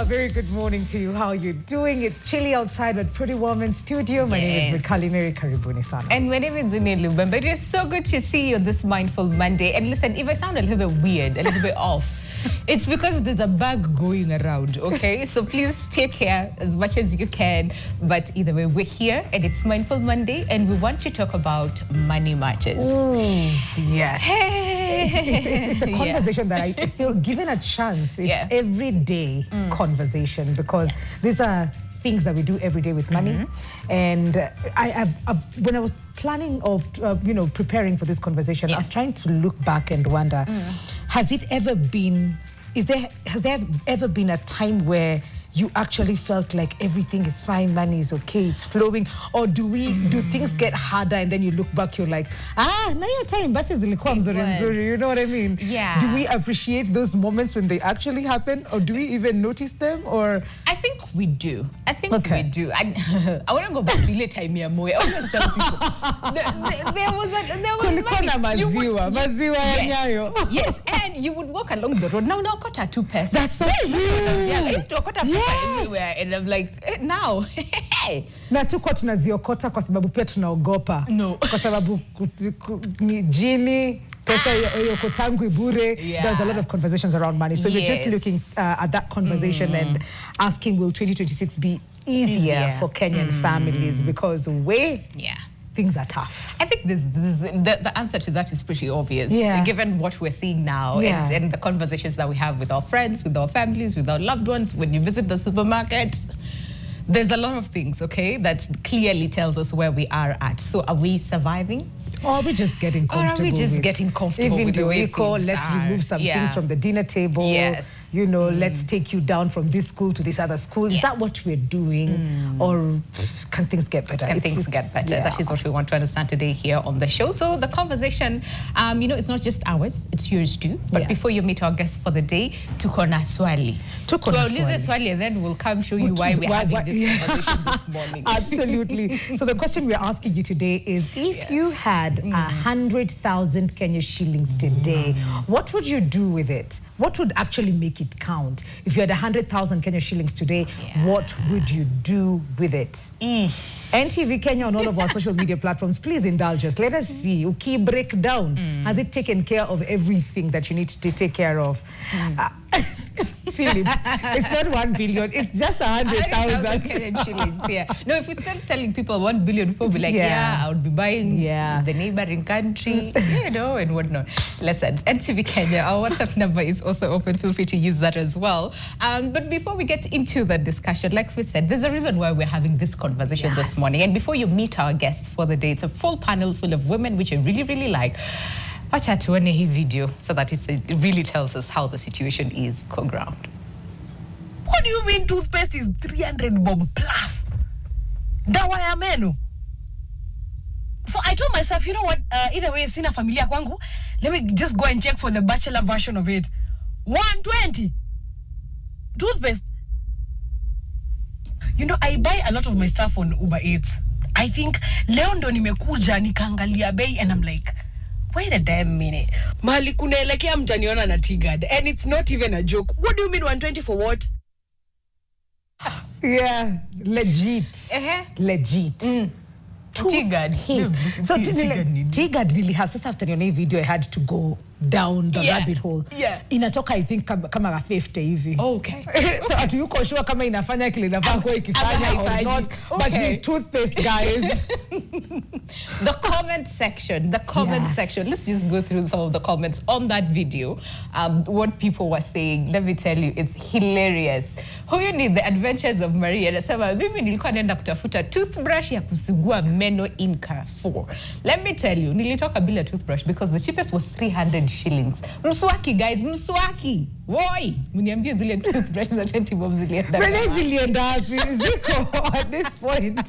a very good morning to you. How are you doing? It's chilly outside but pretty warm in studio. My name is Mikali Mary Karibuni Sana. And my name is Winnie Lubembe. It is so good to see you on this Mindful Monday. And listen, if I sound a little bit weird, a little bit off, it's because there's a bug going around, okay? So please take care as much as you can. But either way, we're here and it's Mindful Monday and we want to talk about money matters. Ooh, yes. Hey. It's a conversation that I feel, given a chance, it's everyday conversation because these are things that we do every day with money. And when I was planning or preparing for this conversation, I was trying to look back and wonder, has there ever been a time where you actually felt like everything is fine, money is okay, it's flowing? Or do things get harder and then you look back, you're like, now your time, basi zilikuwa mzuri, you know what I mean? Yeah. Do we appreciate those moments when they actually happen, or do we even notice them? Or I think we do. I do. I want to go back to the time I always tell people there was money. Yes, and you would walk along the road. Now kota 2 pesos. That's so true. I used to kota everywhere, and I'm like, now, na tuko tunaziokota kwa sababu pia tunaogopa. No. Kwa sababu ni jini, pesa yokotangu ibure. There's a lot of conversations around money. So we're just looking at that conversation and asking, will 2026 be easier for Kenyan families? Because things are tough. I think the answer to that is pretty obvious, given what we're seeing now and the conversations that we have with our friends, with our families, with our loved ones. When you visit the supermarket, there's a lot of things, that clearly tells us where we are at. So are we surviving? Or are we just getting comfortable? With the way things let's are. remove some things from the dinner table. Yes. Let's take you down from this school to this other school. Is that what we're doing? Or can things get better? Can things get better? That is what we want to understand today here on the show. So the conversation, it's not just ours, it's yours too. But before you meet our guest for the day, tuko na swali. Tuulize swali and then we'll come show you why we're having this conversation this morning. Absolutely. So the question we're asking you today is, if you had 100,000 Kenya shillings today, what would you do with it? What would actually make it count? If you had 100,000 Kenya shillings today, what would you do with it? NTV Kenya on all of our social media platforms, please indulge us. Let us see. Uki break down. Has it taken care of everything that you need to take care of? Philip, it's not 1 billion, it's just 100,000 Kenyan shillings. No, if we start telling people 1 billion, people will be like, I would be buying the neighboring country, and whatnot. Listen, NTV Kenya, our WhatsApp number is also open. Feel free to use that as well. But before we get into the discussion, like we said, there's a reason why we're having this conversation this morning. And before you meet our guests for the day, it's a full panel full of women, which I really, really like. Watch out to any video so that it really tells us how the situation is on ground. What do you mean toothpaste is 300 bob plus? Dawa ya meno. So I told myself, you know what, either way, sina familia kwangu, let me just go and check for the bachelor version of it. 120 toothpaste. I buy a lot of my stuff on Uber Eats. I think leo ndo nimekuja nikaangalia bei and I'm like, wait a damn minute. Mahali kunaelekea mtaniona na Tigard, and it's not even a joke. What do you mean 120 for what? Legit. Legit. Tigard. So Tigard really have, sasa after your video, I had to go down the rabbit hole. Inatoka, I think, kama 50 hivi. Okay. So ati yuko sure kama inafanya kile inafaa kwa ikifanya or not. But with toothpaste, guys. The comment section. Let's just go through some of the comments on that video. What people were saying. Let me tell you, it's hilarious. Huyu ni The Adventures of Maria. Anasema, mimi nilikuwa naenda kutafuta toothbrush ya kusugua meno in Carrefour. Let me tell you, nilitoka bila toothbrush because the cheapest was 300 shillings. Mswaki, guys, mswaki. Woi, mniambie zile toothbrush za 20 bob zilienda. Ziko at this point.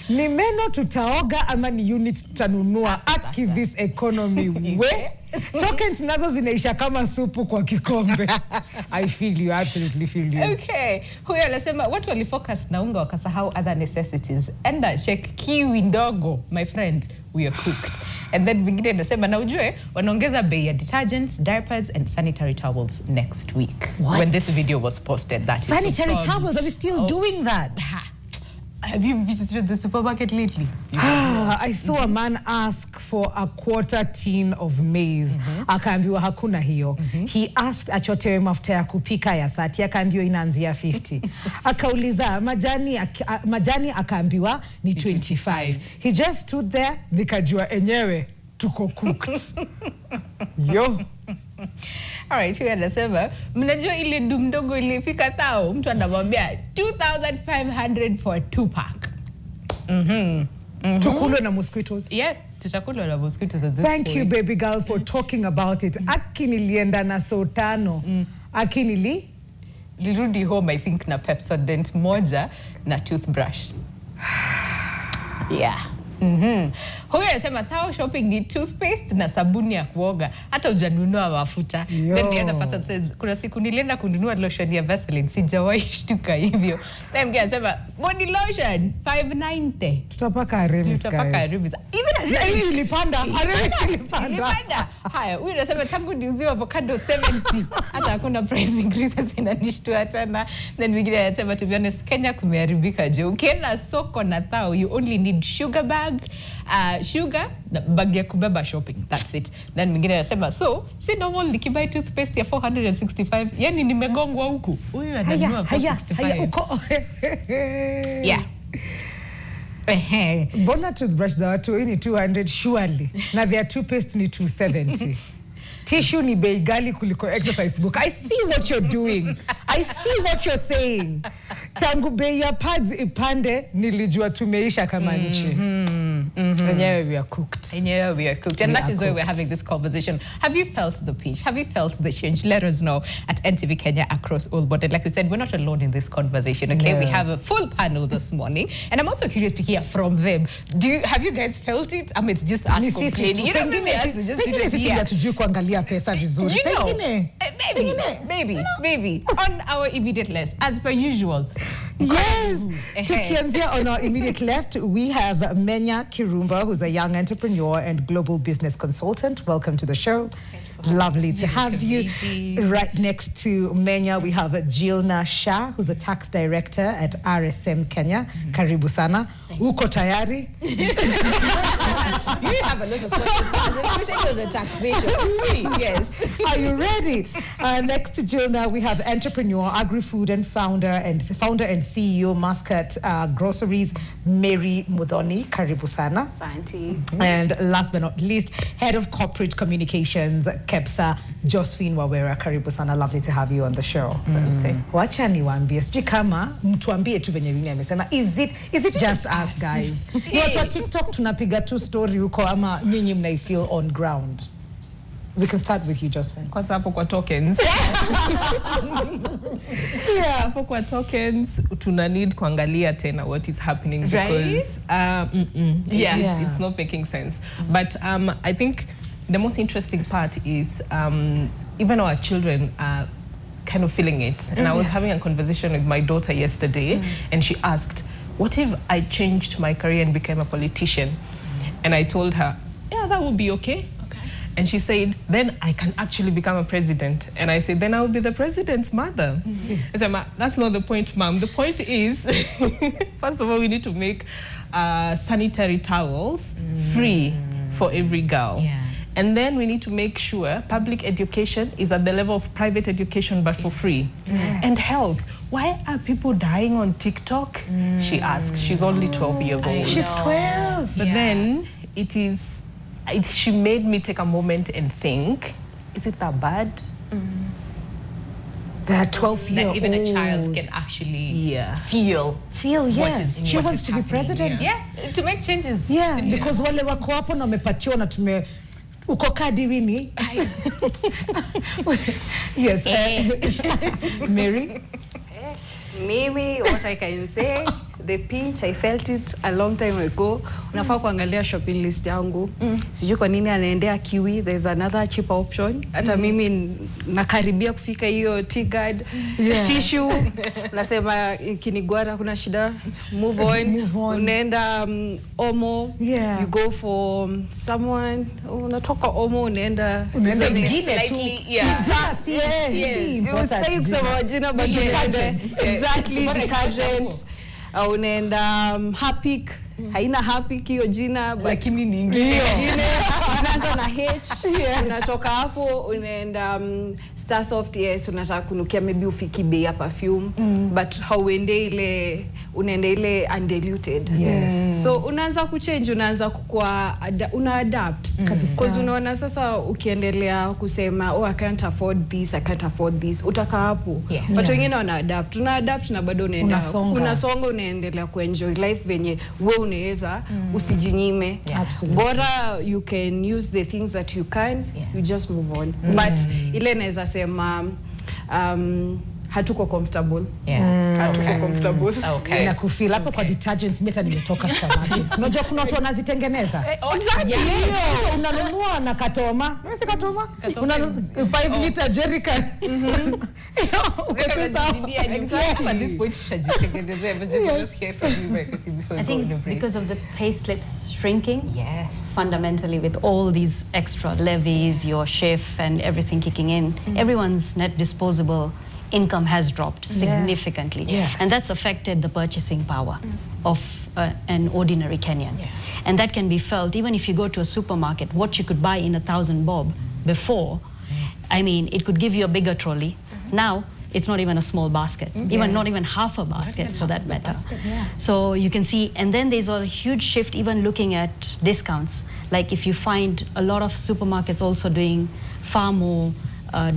Ni meno tutaoga ama ni unit tutanunua? Aki this economy we. Tokens nazo zinaisha kama supu kwa kikombe. I feel you, absolutely feel you. Okay. Huyo anasema watu walifocus na unga wakasahau other necessities. Enda check kiwi ndogo, my friend. we are cooked. And then wengine nasema na ujue wanaongeza bei ya detergents, diapers and sanitary towels next week. What? When this video was posted, that sanitary is so towels, are we still doing that? Have you visited the supermarket lately? I saw a man ask for a quarter tin of maize. Akaambiwa hakuna hiyo. He asked achotewe mafuta ya kupika ya 30. Akaambiwa inaanzia 50. Akauliza majani akaambiwa ni 25. He just stood there, nikajua enyewe tuko cooked. Yo. Alright, huyu anasema mnajua ile dumdogo ilifika tao mtu anamwambia 2,500 for a 2-pack. Tukulwe na mosquitoes. Yeah, tutakulwa na mosquitoes at this point. Thank you baby girl for talking about it. Akinilienda na sotano. Akinili Lirudi home I think na Pepsodent moja na toothbrush. Yeah. Huyu anasema thao shopping ni toothpaste na sabuni ya kuoga hata hujanunua mafuta. Then the other person says kuna siku nilienda kununua lotion ya Vaseline sijawahi shtuka hivyo. Then mwingine anasema body lotion 590. tutapaka ribs. Tutapaka ribs. Even a ribs ilipanda. Ilipanda. Haya, huyu anasema tangu niuziwe avocado 70 hata hakuna price increases inanishtua tena. Then mwingine anasema to be honest Kenya kumeharibika je. Ukienda soko na thao you only need sugar bag, sugar na bag ya kubeba shopping, that's it. Then mwingine anasema so si normal nikibuy toothpaste ya 465 yani nimegongwa huku. Huyu ananunua 465. Uko. Yeah. Mbona toothbrush za watu ni 200 surely na their toothpaste ni 270. Tissue ni bei ghali kuliko exercise book. I see what you're doing. I see what you're saying. Tangu bei ya pads ipande nilijua tumeisha kama nchi. Wenyewe we are cooked. Wenyewe we are cooked. And that is why we're having this conversation. Have you felt the pinch? Have you felt the change? Let us know at NTV Kenya across all borders. Like we said, we're not alone in this conversation, okay? No. We have a full panel this morning. And I'm also curious to hear from them. Have you guys felt it? I mean, it's just us complaining. You know, maybe us to just sit here. Tujui kuangalia pesa vizuri. You know, maybe. On our immediate list, as per usual. Yes. Tukianzia on our immediate left, we have Menya Kirumba, who's a young entrepreneur and global business consultant. Welcome to the show. Lovely to have you. Right next to Menya, we have Jilna Shah, who's a tax director at RSM Kenya. Karibu sana. Uko tayari? You have a lot of questions, especially on the taxation. Yes. Are you ready? Next to Jilna, we have entrepreneur, agri-food and founder and CEO Muscat Groceries, Mary Mudhoni. Karibu sana. Santi. And last but not least, head of corporate communications, Kepsa, Josephine Wawera. Karibu sana. Lovely to have you on the show. Wacha niwaambie, sijui kama mtuambie tu venye mimi amesema, is it just us guys? Ni watu wa TikTok tunapiga tu story huko ama nyinyi mnai feel on ground? We can start with you, Josephine. Kwanza hapo kwa tokens. Yeah, hapo kwa tokens tuna need kuangalia tena what is happening because it's not making sense. But I think the most interesting part is even our children are kind of feeling it. And I was having a conversation with my daughter yesterday and she asked, what if I changed my career and became a politician? And I told her, yeah, that would be okay. And she said, then I can actually become a president. And I said, then I will be the president's mother. I said, that's not the point, ma'am. The point is, first of all, we need to make sanitary towels free for every girl. Yeah. And then we need to make sure public education is at the level of private education, but for free. Yes. And health. Why are people dying on TikTok? She asked. She's only 12 years old. She's 12. But then she made me take a moment and think, is it that bad? There are 12-year-olds. Even a child can actually feel yeah. She wants to be president. Yeah, to make changes. Yeah, because wale wako hapo na wamepatiwa na tume uko kadi wini. Yes. Mary? Maybe what I can say, the pinch, I felt it a long time ago. Unafaa kuangalia shopping list yangu. Sijui kwa nini anaendea Kiwi, there's another cheaper option. Hata mimi nakaribia kufika hiyo T-guard, tissue. Unasema kinigwara kuna shida, move on. Unaenda Omo, you go for someone, unatoka Omo, unaenda zingine tu. Exactly, detergent. Unaenda Harpic, haina Harpic hiyo jina, lakini ni ingine. Unaanza na H, unatoka hapo unaenda Starsoft, yes, unataka kunukia maybe ufiki bei ya perfume, but hauende ile, unaenda ile undiluted. So unaanza kuchange, unaanza kukua, una-adapt. Because unaona sasa ukiendelea kusema, oh, I can't afford this, I can't afford this, utaka hapo. But wengine wana-adapt. Una-adapt na bado unasonga, unaendelea kuenjoy life venye we unaweza, usijinyime. Bora you can use the things that you can, you just move on. But ile naweza sema hatuko comfortable. Hatuko comfortable. Na kufeel hapo kwa detergents meta nimetoka supermarket. Unajua kuna watu wanazitengeneza. Exactly. Unanunua na katoma. Unaweza katoma? Una 5 liter jerrycan. Exactly. At this point tutajitengenezea, but you can just hear from me very quickly before I think because of the pay slips shrinking. Fundamentally, with all these extra levies, your shift and everything kicking in, everyone's net disposable income has dropped significantly. And that's affected the purchasing power of an ordinary Kenyan. And that can be felt even if you go to a supermarket. What you could buy in 1,000 bob before, I mean, it could give you a bigger trolley. Now, it's not even a small basket, even not even half a basket for that matter. So you can see, and then there's a huge shift even looking at discounts. Like if you find a lot of supermarkets also doing far more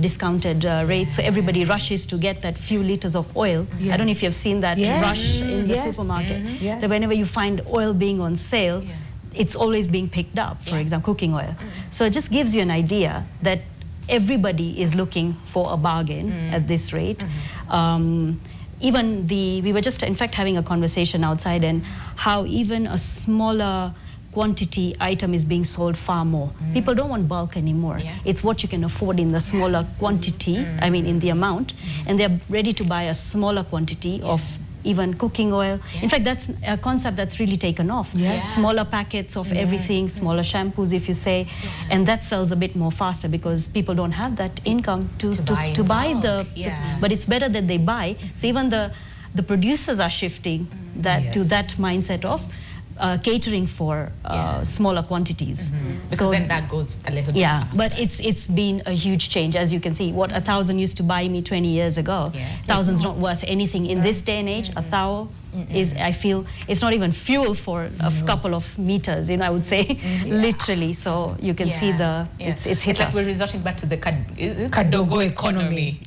discounted rates, so everybody rushes to get that few liters of oil. I don't know if you've seen that rush in the supermarket. That whenever you find oil being on sale, it's always being picked up, for example, cooking oil. So it just gives you an idea that everybody is looking for a bargain at this rate. Even we were just in fact having a conversation outside, and how even a smaller quantity item is being sold far more. People don't want bulk anymore. It's what you can afford in the smaller quantity, I mean in the amount, and they're ready to buy a smaller quantity of even cooking oil. In fact, that's a concept that's really taken off. Smaller packets of everything, smaller shampoos if you say, and that sells a bit more faster because people don't have that income to buy the, but it's better that they buy. So even the producers are shifting that to that mindset of catering for smaller quantities. Because then that goes a little bit faster. But it's been a huge change. As you can see, what 1,000 used to buy me 20 years ago, 1,000's not worth anything in this day and age. 1,000 is, I feel, it's not even fuel for a couple of meters, you know, I would say, literally. So you can see the, it's hit It's like us. we're resorting back to the Kadogo economy.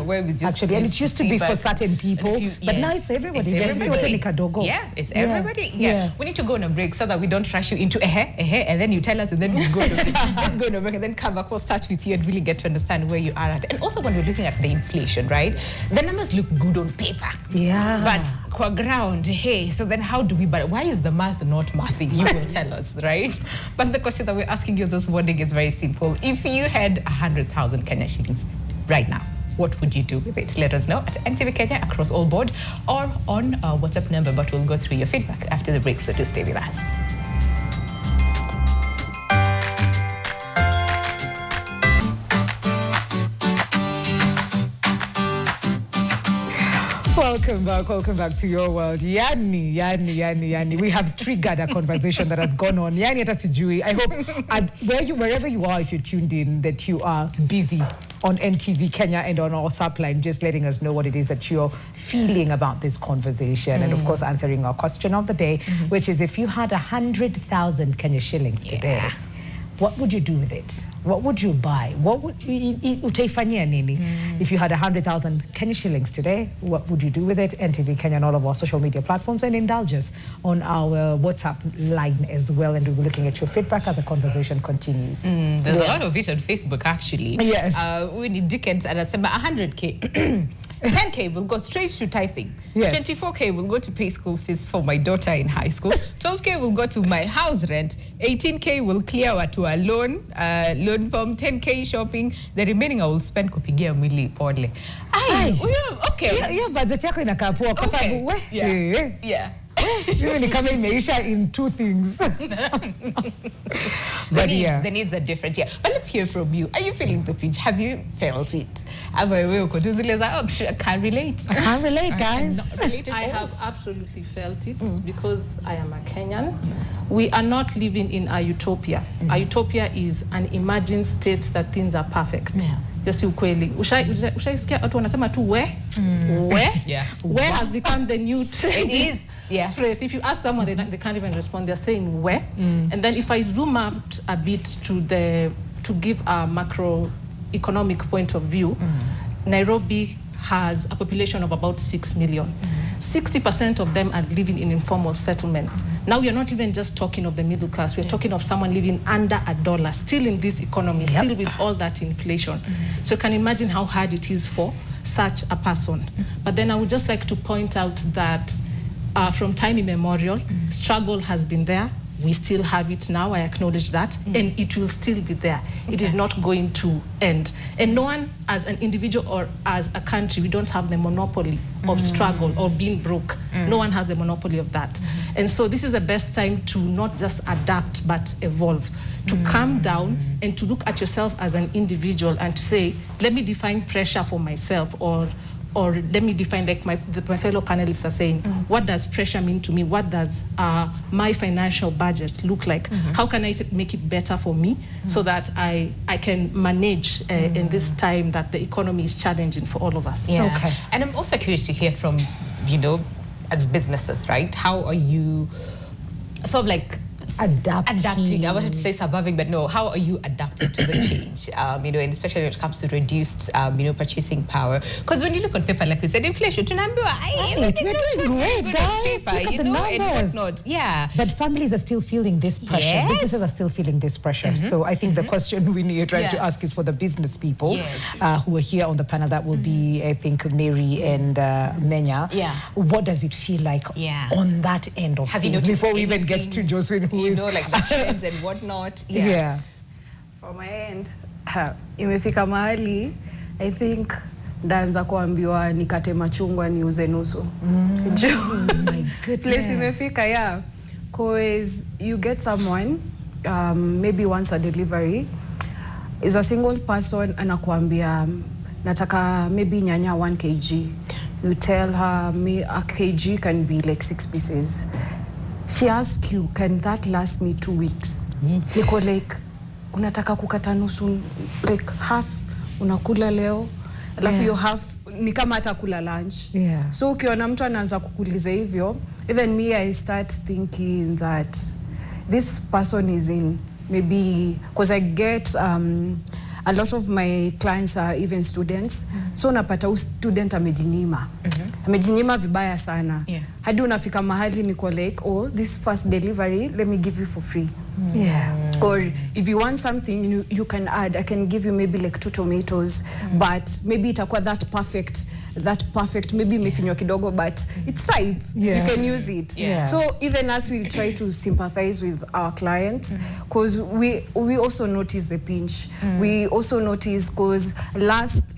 Where we just actually, and it used to be for certain people, but now it's everybody. It's everybody. We need to go on a break so that we don't rush you into and then you tell us and then we go on a break. Let's go on a break and then come back. We'll start with you and really get to understand where you are at. And also when we're looking at the inflation, right? The numbers look good on paper. But kwa ground, so then how do we, but why is the math not mathing? You will tell us, right? But the question that we're asking you this morning is very simple. If you had 100,000 Kenya shillings right now, what would you do with it? Let us know at NTV Kenya across all board or on our WhatsApp number, but we'll go through your feedback after the break, so do stay with us. Welcome back to your world. Yani. We have triggered a conversation that has gone on. Yani hata sijui. I hope wherever you are, if you're tuned in, that you are busy on NTV Kenya and on our subline, just letting us know what it is that you're feeling about this conversation. And of course, answering our question of the day, which is if you had 100,000 Kenya shillings today, what would you do with it? What would you buy? What would utaifanyia nini? If you had 100,000 Kenya shillings today, what would you do with it? NTV Kenya on all of our social media platforms, and indulge us on our WhatsApp line as well. And we'll be looking at your feedback as the conversation continues. There's a lot of it on Facebook actually. Yes. We need Dickens and Asema 100K. 10K will go straight to tithing. Yes. 24K will go to pay school fees for my daughter in high school. 12K will go to my house rent. 18K will clear to a loan form. 10K shopping. The remaining I will spend kupigia mwili pole. Okay. Yeah, budget yako inakaa poa kwa sababu we. Yeah. Mimi ni kama imeisha in 2 things. The needs are different, yeah. But let's hear from you. Are you feeling the pinch? Have you felt it? I can't relate. I can't relate, guys. I have absolutely felt it because I am a Kenyan. We are not living in a utopia. A utopia is an imagined state that things are perfect. Yeah. Yes, ukweli. Ushaisikia watu wanasema tu we? Yeah. Where has become the new trend. It is. Yeah. Phrase. If you ask someone, they can't even respond. They're saying where. And then if I zoom out a bit to give a macroeconomic point of view, Nairobi has a population of about 6 million. 60% of them are living in informal settlements. Now we are not even just talking of the middle class. We are talking of someone living under $1, still in this economy, still with all that inflation. So you can imagine how hard it is for such a person. But then I would just like to point out that from time immemorial, struggle has been there. We still have it now, I acknowledge that, and it will still be there. Okay. It is not going to end. And no one, as an individual or as a country, we don't have the monopoly of struggle or being broke. No one has the monopoly of that. And so this is the best time to not just adapt, but evolve, to calm down and to look at yourself as an individual and to say, let me define pressure for myself, or let me define, like my fellow panelists are saying, what does pressure mean to me? What does my financial budget look like? How can I make it better for me so that I can manage in this time that the economy is challenging for all of us? Yeah. Okay. And I'm also curious to hear from, as businesses, right? How are you sort of like adapting? I wanted to say surviving, but no. How are you adapting to the change? And especially when it comes to reduced, purchasing power. Because when you look on paper, like we said, inflation. We're doing great, guys. Paper, look at the numbers. And whatnot. Yeah. But families are still feeling this pressure. Yes. Businesses are still feeling this pressure. So I think the question we need to ask is for the business people who are here on the panel. That will be, I think, Mary and Menya. Yeah. What does it feel like on that end of things? Before we even get to Josephine, who is like the trends and whatnot. Yeah. From my end, imefika mahali, I think ndaanza kuambiwa nikate machungwa niuze nusu. My goodness. Place imefika, because you get someone, maybe once a delivery, is a single person anakuambia nataka maybe nyanya 1 kg. You tell her a kg can be like 6 pieces. She asks you, can that last me 2 weeks? Niko like, unataka kukata nusu, like half unakula leo, alafu yo half ni kama atakula lunch. So ukiona mtu anaanza kukuliza hivyo, even me, I start thinking that this person is in, maybe, because I get a lot of my clients are even students. So unapata student amejinyima. Amejinyima vibaya sana. Hadi unafika mahali niko like, oh, this first delivery, let me give you for free. Or if you want something, you can add. I can give you maybe like 2 tomatoes, but maybe itakuwa that perfect, maybe imefinywa kidogo, but it's ripe. You can use it. So even as we try to sympathize with our clients, because we also notice the pinch. We also notice, because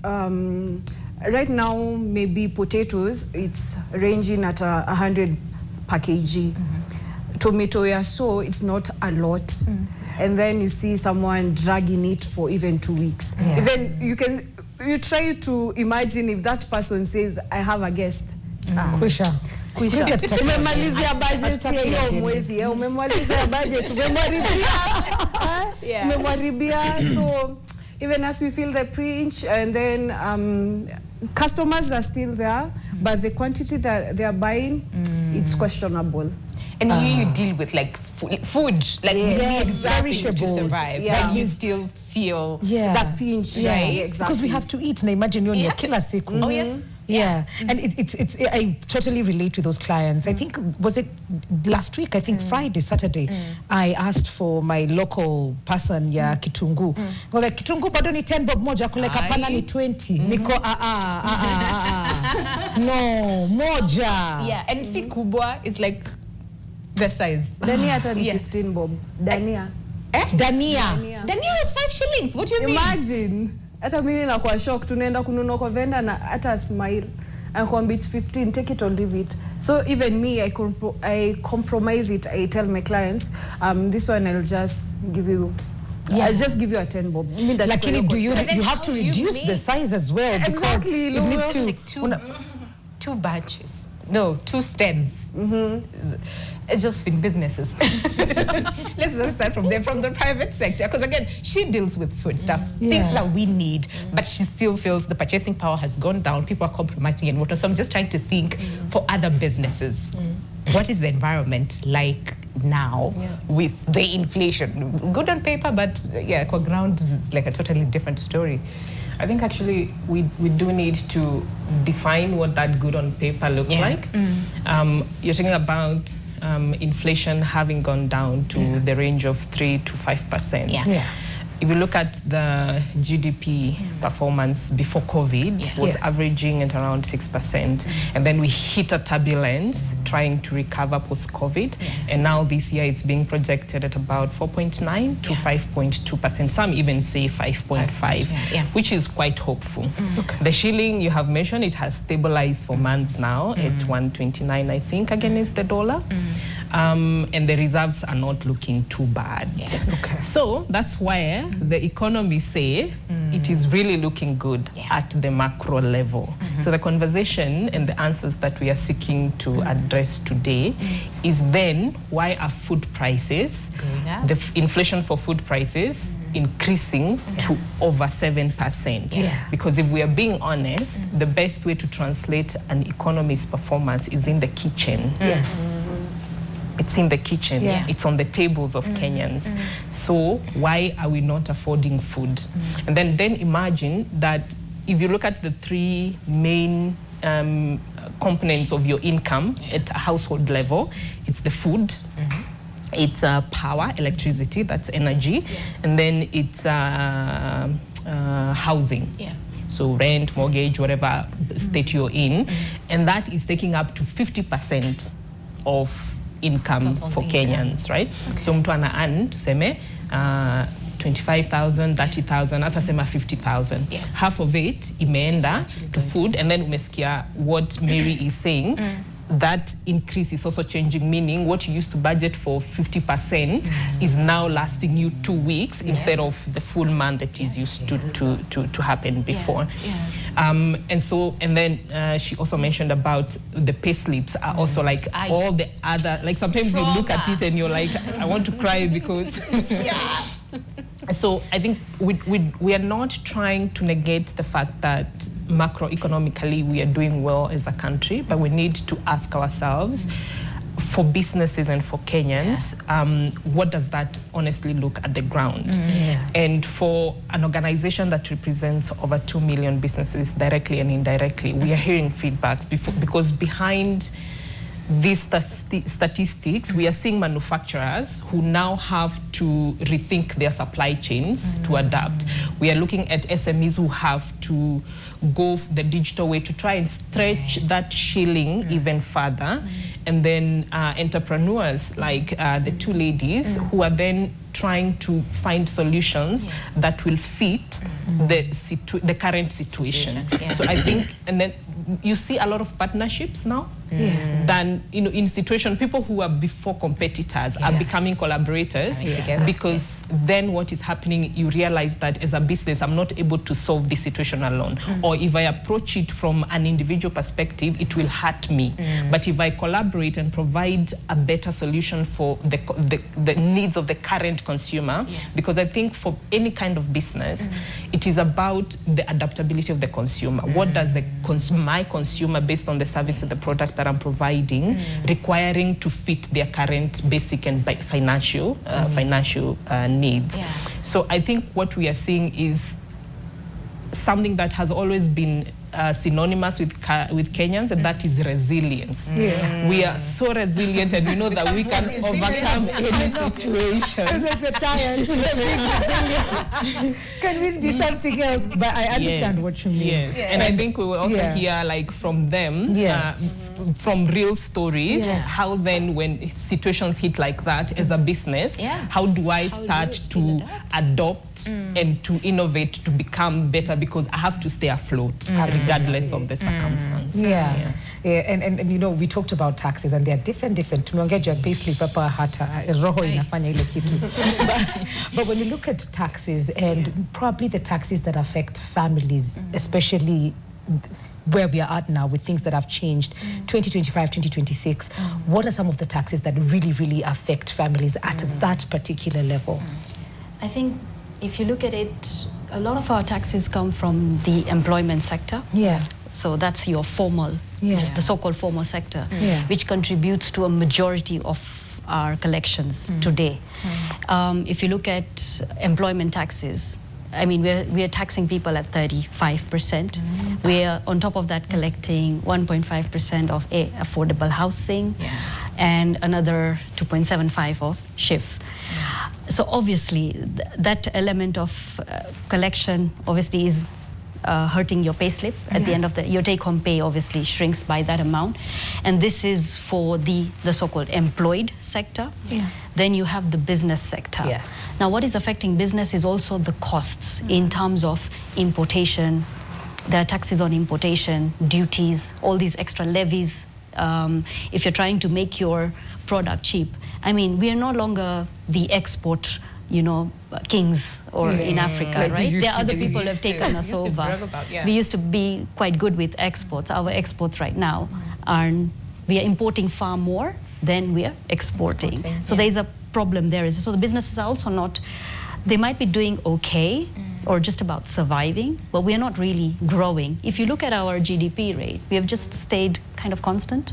right now, maybe potatoes, it's ranging at 100 per kg. Tomato, so it's not a lot. And then you see someone dragging it for even 2 weeks. Even you try to imagine if that person says, I have a guest. Kwisha. Umemalizia budget hiyo mwezi, umemalizia budget, umemwaribia. So even as we feel the pinch, and then customers are still there, but the quantity that they are buying, it's questionable. And you deal with like food, like exactly to survive. And you still feel that pinch, right? Because we have to eat. Now imagine you're kila siku. Oh yes. Yeah. And it's I totally relate to those clients. I think, was it last week? I think Friday, Saturday, I asked for my local person, Kitungu. Well, like, Kitungu bado ni 10 bob moja, kule kapana ni 20. Niko, no, moja. Yeah, and si kubwa is like the size. Dania hata ni 15 bob. Dania. Dania was 5 shillings. What do you mean? Imagine. Hata mimi nakuwa shock, tunaenda kununua kwa vendor na hata smile. Anakuambia it's 15, take it or leave it. So even me, I compromise it. I tell my clients, this one I'll just give you, I'll just give you a 10 bob. Lakini you have to reduce the size as well, because exactly, it needs to like two batches. No, 2 stems. It's just been businesses. Let's just start from there, from the private sector. Because again, she deals with food stuff, things that we need, but she still feels the purchasing power has gone down. People are compromising and whatnot. So I'm just trying to think for other businesses. What is the environment like now with the inflation? Good on paper, but for ground, it's like a totally different story. I think actually we do need to define what that good on paper looks like. You're talking about inflation having gone down to the range of 3 to 5%. If you look at the GDP performance before COVID, it was averaging at around 6%. And then we hit a turbulence trying to recover post-COVID. And now this year it's being projected at about 4.9 to 5.2%. Some even say 5.5, which is quite hopeful. The shilling, you have mentioned, it has stabilized for months now at 129, I think, against the dollar. And the reserves are not looking too bad. So that's why the economists say it is really looking good at the macro level. So the conversation and the answers that we are seeking to address today is then, why are food prices, the inflation for food prices, increasing to over 7%? Because if we are being honest, the best way to translate an economy's performance is in the kitchen. It's in the kitchen. It's on the tables of Kenyans. So why are we not affording food? And then imagine that if you look at the 3 main components of your income at a household level, it's the food, it's power, electricity, that's energy, and then it's housing. So rent, mortgage, whatever state you're in, and that is taking up to 50% of income for Kenyans, right? So mtu ana earn tuseme 25,000, 30,000, hata sema 50,000. Half of it imeenda to food, and then umesikia what Mary is saying. That increase is also changing, meaning what you used to budget for 50% is now lasting you 2 weeks instead of the full month that is used to happen before. And then she also mentioned about the pay slips are also like all the other, like sometimes you look at it and you're like, I want to cry because So I think we are not trying to negate the fact that macroeconomically we are doing well as a country, but we need to ask ourselves, for businesses and for Kenyans, what does that honestly look at the ground? And for an organization that represents over 2 million businesses directly and indirectly, we are hearing feedbacks because behind these statistics, we are seeing manufacturers who now have to rethink their supply chains to adapt. We are looking at SMEs who have to go the digital way to try and stretch that shilling even further. And then entrepreneurs like the two ladies who are then trying to find solutions that will fit the current situation. So I think, and then you see a lot of partnerships now than in situation people who are before competitors are becoming collaborators because then what is happening, you realize that as a business I'm not able to solve this situation alone, or if I approach it from an individual perspective it will hurt me, but if I collaborate and provide a better solution for the needs of the current consumer, because I think for any kind of business it is about the adaptability of the consumer. What does my consumer, based on the service and the product that I'm providing, requiring to fit their current basic and financial needs. So I think what we are seeing is something that has always been synonymous with Kenyans, and that is resilience. We are so resilient, and we know that we can overcome any situation. It's like we're tired. Can we be something else? But I understand what you mean. Yes, and I think we will also hear like from them, from real stories, how then when situations hit like that as a business, how do I start to adopt and to innovate to become better, because I have to stay afloat regardless of the circumstance. And you know, we talked about taxes, and they are different. Tumeongea payslip hapa hata roho inafanya ile kitu. But when you look at taxes, and probably the taxes that affect families, especially where we are at now with things that have changed, 2025, 2026, what are some of the taxes that really affect families at that particular level? I think if you look at it, a lot of our taxes come from the employment sector. So that's your formal, the so-called formal sector, which contributes to a majority of our collections today. If you look at employment taxes, I mean, we are taxing people at 35%. We are on top of that collecting 1.5% of affordable housing and another 2.75 of SHIF. So obviously that element of collection obviously is hurting your payslip at the end of your take-home pay obviously shrinks by that amount, and this is for the so-called employed sector. Then you have the business sector. Now what is affecting business is also the costs in terms of importation. There are taxes on importation, duties, all these extra levies. If you're trying to make your product cheap, I mean, we are no longer the export, you know, kings or in Africa, like right? There are other people who have taken us over. We used to be quite good with exports. Our exports right now are, we are importing far more than we are exporting. So there's a problem there. So the businesses are also not, they might be doing okay or just about surviving, but we are not really growing. If you look at our GDP rate, we have just stayed kind of constant,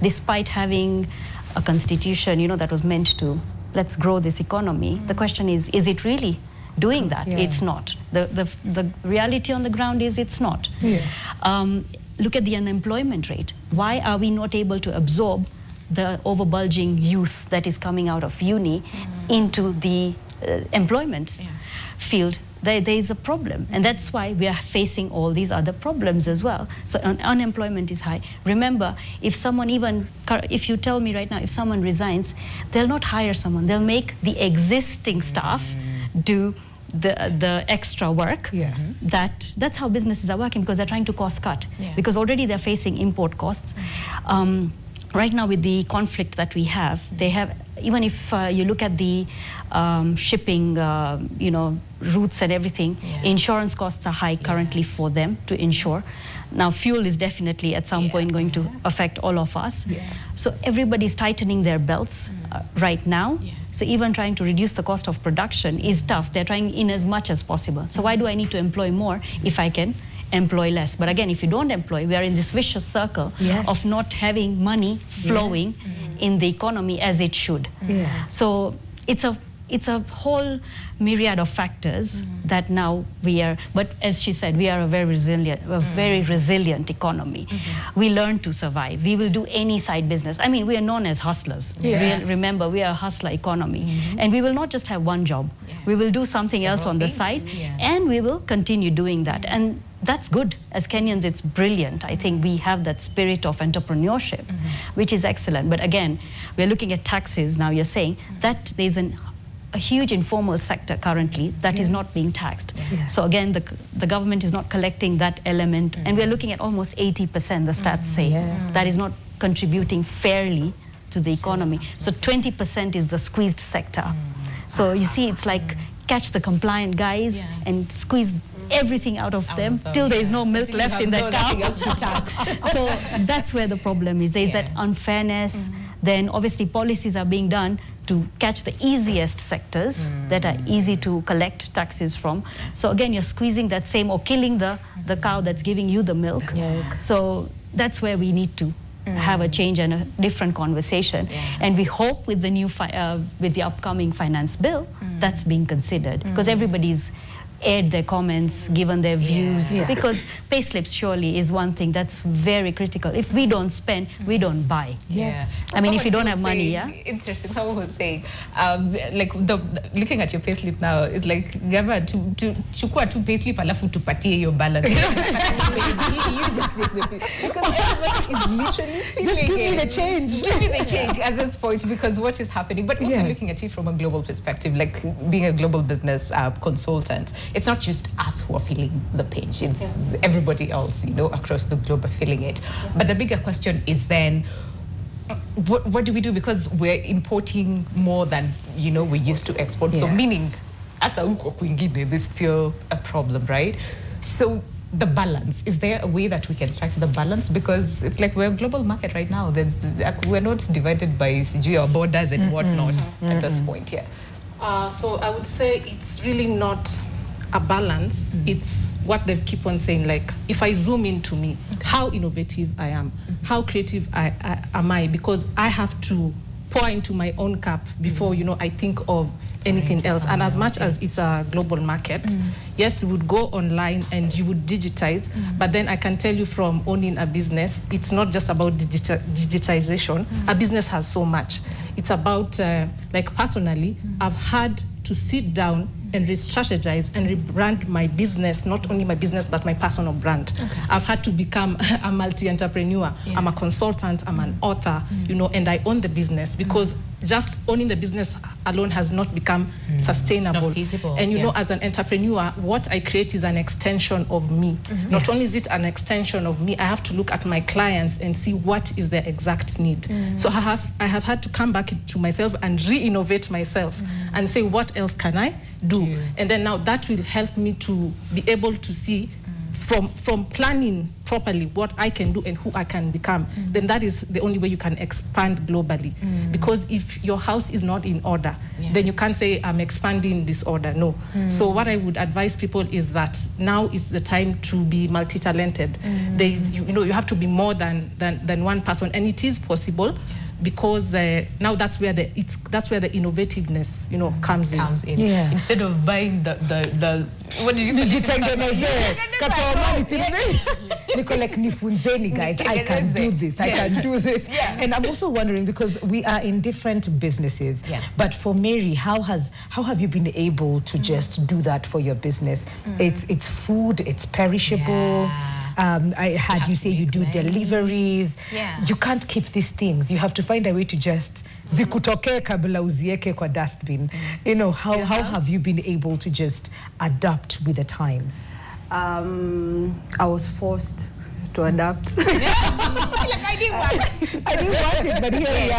despite having a constitution, you know, that was meant to let's grow this economy. The question is it really doing that? It's not. The reality on the ground is it's not. Look at the unemployment rate. Why are we not able to absorb the overbulging youth that is coming out of uni into the employment field? There is a problem, and that's why we are facing all these other problems as well. So unemployment is high. Remember, if someone if you tell me right now, if someone resigns, they'll not hire someone. They'll make the existing staff do the extra work. That's how businesses are working, because they're trying to cost cut. Because already they're facing import costs. Right now with the conflict that we have, they have, even if you look at the shipping, you know, routes and everything, insurance costs are high currently for them to insure. Now fuel is definitely at some point going to affect all of us. So everybody's tightening their belts right now. So even trying to reduce the cost of production is tough. They're trying in as much as possible. So why do I need to employ more if I can employ less? But again, if you don't employ, we are in this vicious circle of not having money flowing in the economy as it should. So it's a whole myriad of factors that now we are, but as she said, we are a very resilient economy. We learn to survive. We will do any side business. I mean, we are known as hustlers. Remember, we are a hustler economy. And we will not just have one job. We will do something else on the side, and we will continue doing that. And that's good. As Kenyans, it's brilliant. I think we have that spirit of entrepreneurship, which is excellent. But again, we're looking at taxes now. You're saying that there's a huge informal sector currently that is not being taxed. So again, the government is not collecting that element. And we're looking at almost 80%, the stats say, that is not contributing fairly to the economy. So 20% is the squeezed sector. So you see, it's like catch the compliant guys and squeeze everything out of them till there is no milk left in that cow. So that's where the problem is. There's that unfairness. Then obviously policies are being done to catch the easiest sectors that are easy to collect taxes from. So again, you're squeezing that same, or killing the cow that's giving you the milk. So that's where we need to have a change and a different conversation. And we hope with the new with the upcoming finance bill, that's being considered, because aired their comments, given their views, Yes. because payslips surely is one thing that's very critical. If we don't spend, we don't buy. Yes. I mean, if you don't Someone have was money, saying- Interesting. Someone was saying, like looking at your payslip now is like, Gava, chukua tu payslip alafu tupatie your balance. You just take the pay. Because everybody is literally Just give me feeling the it. change. Give me the change at this point, because what is happening, but also Yes. looking at it from a global perspective, like being a global business consultant, it's not just us who are feeling the pinch, it's everybody else, across the globe are feeling it. But the bigger question is then, what do we do? Because we're importing more than, we used to export. So Yes. meaning, hata huko kwingine, there's still a problem, right? So the balance, is there a way that we can strike the balance? Because it's like we're a global market right now. We're not divided by our borders and whatnot at this point, So I would say it's really not a balance. It's what they keep on saying, like, if I zoom into me, how innovative I am, how creative am I, because I have to pour into my own cup before, I think of anything else. And as much as it's a global market, yes, you would go online and you would digitize, but then I can tell you from owning a business, it's not just about digitization. A business has so much. It's about, like personally, I've had to sit down and re-strategize and rebrand my business, not only my business, but my personal brand. I've had to become a multi-entrepreneur. I'm a consultant, I'm an author, and I own the business, because just owning the business alone has not become sustainable. It's not feasible. And as an entrepreneur, what I create is an extension of me. Not only is it an extension of me, I have to look at my clients and see what is their exact need. So I have had to come back to myself and re-innovate myself and say, what else can I do? And then now that will help me to be able to see from planning properly what I can do and who I can become. Then that is the only way you can expand globally. Because if your house is not in order, then you can't say, I'm expanding this order. No. So what I would advise people is that now is the time to be multi-talented. There is, you have to be more than one person, and it is possible. Because now that's where the innovativeness comes in. Yeah. Instead of buying the what did you Niko like nifunzeni guys, I can do this, I can do this. And I'm also wondering, because we are in different businesses, but for Mary, how have you been able to just do that for your business? It's food, it's perishable. I had you say you do deliveries. You can't keep these things. You have to find a way to just zikutoke kabla uzieke kwa dustbin. How have you been able to just adapt with the times? I was forced to adapt. I didn't want it, but here we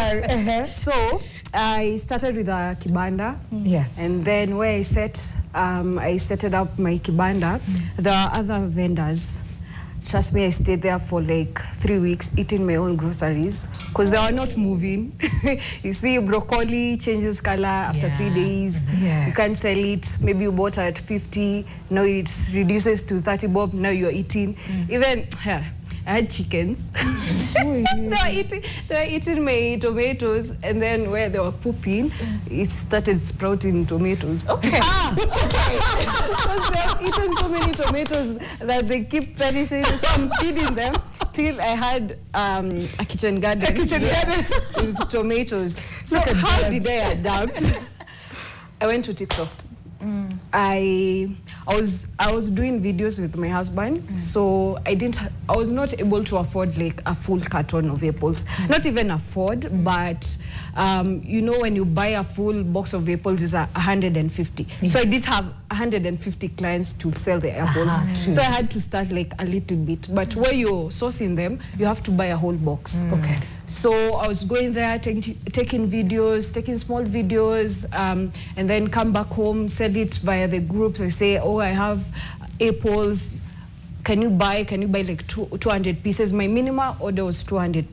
are. So I started with a kibanda. Yes. And then where I set up my kibanda, there are other vendors. Trust me, I stayed there for like 3 weeks eating my own groceries because they were not moving. You see, broccoli changes color after 3 days. Yes. You can't sell it. Maybe you bought at 50, now it reduces to 30 bob, now you're eating. Even, I had chickens. They were eating my tomatoes, and then where they were pooping, it started sprouting tomatoes. Okay. Because they have eaten so many tomatoes that they keep perishing, so I'm feeding them till I had a kitchen garden. With tomatoes. So how did I adapt? I went to TikTok. I was doing videos with my husband, so I was not able to afford like a full carton of apples. Not even afford, but when you buy a full box of apples is 150. Yes. So I did have 150 clients to sell the apples. So I had to start like a little bit. But where you're sourcing them, you have to buy a whole box. Okay. So I was going there, taking videos, taking small videos, and then come back home, send it via the groups. I say, oh, I have apples. Can you buy like 200 pieces? My minimum order was 200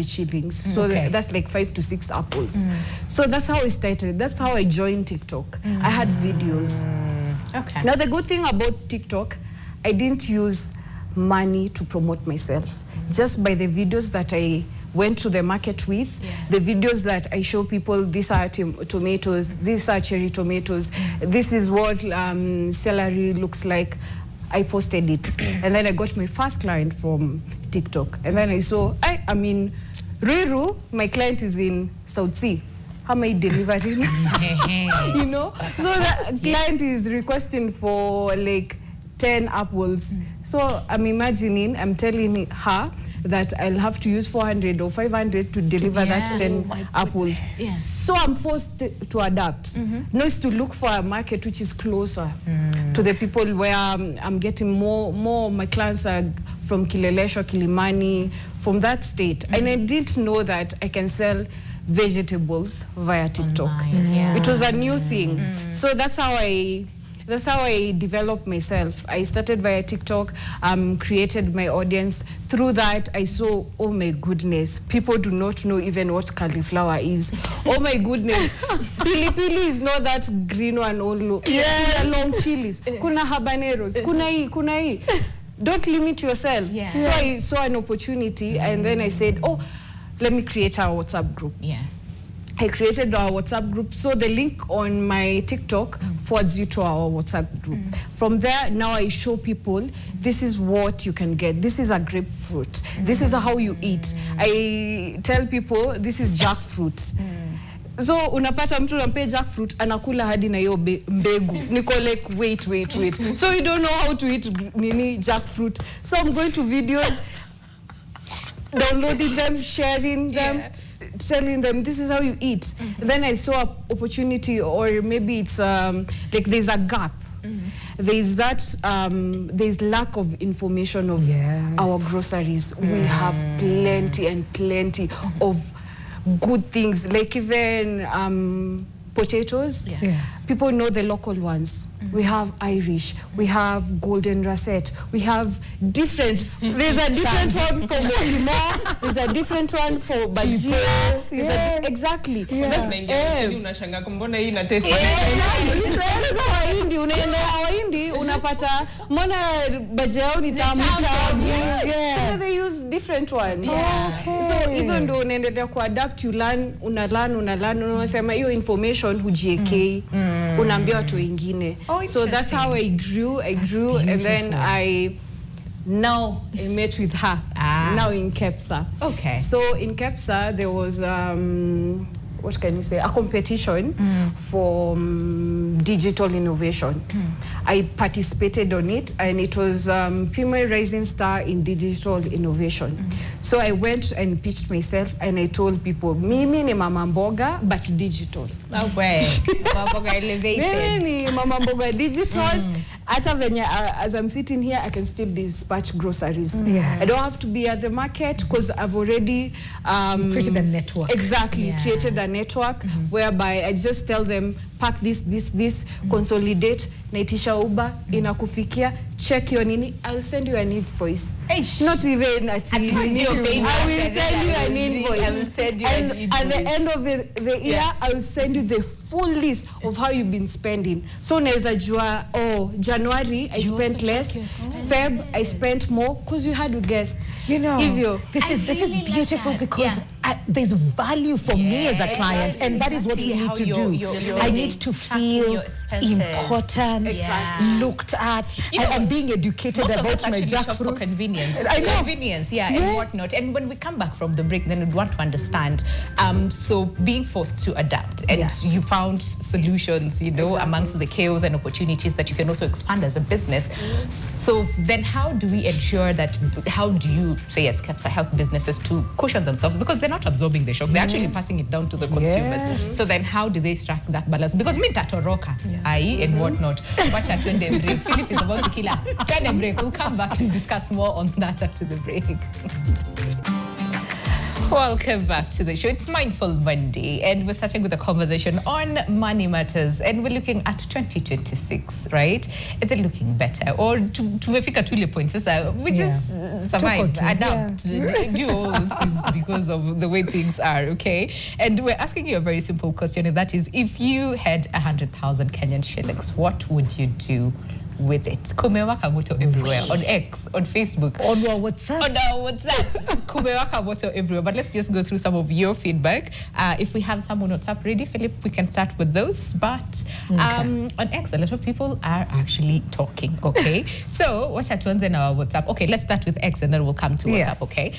shillings. So that's like 5 to 6 apples. So that's how I started. That's how I joined TikTok. I had videos. Okay. Now the good thing about TikTok, I didn't use money to promote myself. Just by the videos that I went to the market with. The videos that I show people, these are tomatoes, these are cherry tomatoes, this is what celery looks like. I posted it. And then I got my first client from TikTok. And then I saw, I mean, Riru, my client is in South Sea. How am I delivering? You know? So that client is requesting for like 10 apples. So I'm imagining, I'm telling her that I'll have to use 400 or 500 to deliver that 10 apples. So I'm forced to adapt. Not to look for a market which is closer to the people where I'm getting more my clients are from Kileleshwa, Kilimani, from that state. And I didn't know that I can sell vegetables via TikTok. It was a new thing. So that's how I developed myself. I started via TikTok, created my audience. Through that, I saw, oh my goodness, people do not know even what cauliflower is. Oh my goodness, pili is not that green one only. Yeah, long chilies. Kuna habaneros. Kuna hii. Don't limit yourself. So I saw an opportunity, and then I said, oh, let me create our WhatsApp group. I created our WhatsApp group. So the link on my TikTok forwards you to our WhatsApp group. From there, now I show people, this is what you can get. This is a grapefruit. This is how you eat. I tell people, this is jackfruit. So unapata mtu unampe jackfruit, anakula hadi na hiyo mbegu. Niko like, wait. So you don't know how to eat jackfruit. So I'm going to videos, downloading them, sharing them. Telling them this is how you eat. Then I saw an opportunity, or maybe it's like there's a gap. There's that there's lack of information of our groceries. We have plenty and plenty of good things, like even potatoes. People know the local ones. We have Irish, we have golden russet, we have different. There's a different one for Mokimo, there's a different one for Bajia. Exactly. Unashanga kumbona hii na taste. Hindi unapata mbona bajia yao ni tamu sana. They use different ones. So even though unaendelea kuadapt, you learn, unasema hiyo information hujiekei, unaambia watu wengine. So that's how I grew, and then I met with her now in Kepsa. So in Kepsa there was what can you say, a competition for digital innovation. I participated on it, and it was female rising star in digital innovation. So I went and pitched myself, and I told people, mimi ni mama mboga but digital. Mama mboga elevated. Mimi ni mama mboga digital. As I'm sitting here, I can still dispatch groceries. I don't have to be at the market because I've already created a network. Exactly, created a network whereby I just tell them, pack this, consolidate, naitisha Uber, inakufikia, check your nini, I'll send you an invoice. Not even I will send you an invoice. And at the end of the year, I will send you the full list of how you've been spending. So naweza jua, January I spent less, Feb I spent more, because you had to guess. You know, this is beautiful because there's value for me as a client, and that is what we need to do. I need to feel important, looked at, and I'm being educated about my jackfruit. For convenience. Convenience, and whatnot. And when we come back from the break, then we'd want to understand. So being forced to adapt, and you found solutions, amongst the chaos and opportunities that you can also expand as a business. So then how do we ensure that, how do you say as Kepsa help businesses to cushion themselves, because they're not absorbing the shock, they're actually passing it down to the consumers. So then how do they strike that balance? Because me tatoroka, and whatnot. Watch at when they break. Philip is about to kill us. When they break, we'll come back and discuss more on that after the break. Welcome back to the show. It's Mindful Monday, and we're starting with a conversation on money matters, and we're looking at 2026, right? Is it looking better, or tumefika tu ile point sasa, which is survive, adapt, do all those things because of the way things are, okay? And we're asking you a very simple question, and that is, if you had 100,000 Kenyan shillings, what would you do with it? Kumewaka moto everywhere. On X, on Facebook. On our WhatsApp. On our WhatsApp. Kumewaka moto everywhere. But let's just go through some of your feedback. If we have some on WhatsApp ready, Philip, we can start with those. But on X, a lot of people are actually talking, okay? So, watch at ones in our WhatsApp. Okay, let's start with X and then we'll come to WhatsApp, okay?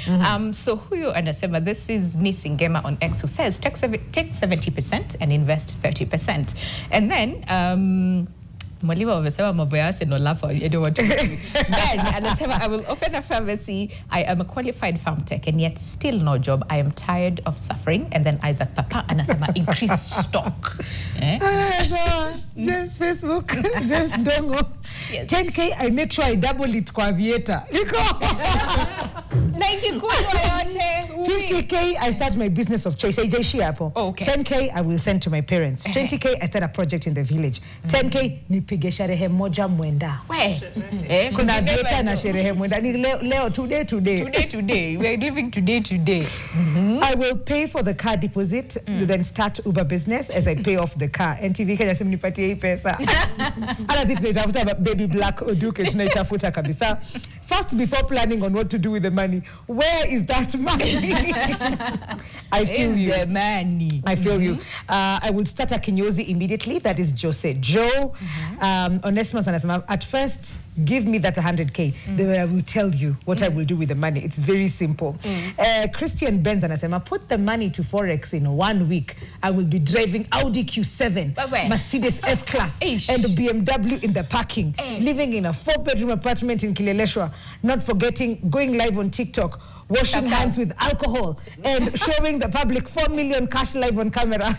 So, huyo anasema, this is Nisingema on X who says, take 70% and invest 30%. And then, Mwalimu wamesema mambo ya Arsenal lafa, I don't want to. Then anasema, I will open a pharmacy. I am a qualified farm tech and yet still no job. I am tired of suffering. And then Isaac Papa anasema, increase stock. James Facebook, James Dongo. Yes. 10K, I make sure I double it kwa Aviator. 50K, I start my business of choice. Okay. 10K, I will send to my parents. 20K, I start a project in the village. 10K, nipige sherehe moja mwenda. Kuna Aviator na sherehe mwenda. Ni leo, today. Today. We are living today. I will pay for the car deposit, then start Uber business as I pay off the car. NTV Kenya simnipatie hii pesa. Ala zitafuta baby black oduke tunaitafuta kabisa. First, before planning on what to do with the money, where is that money? I feel you. The money. I feel you. I will start a kinyozi immediately. That is Jose Joe. Onesimus anasema, at first, give me that 100K. Then I will tell you what I will do with the money. It's very simple. Christian Benz anasema, put the money to Forex in 1 week. I will be driving Audi Q7, Mercedes S-Class, and BMW in the parking. Living in a 4-bedroom apartment in Kileleshwa. Not forgetting going live on TikTok, washing hands with alcohol, and showing the public 4 million cash live on camera.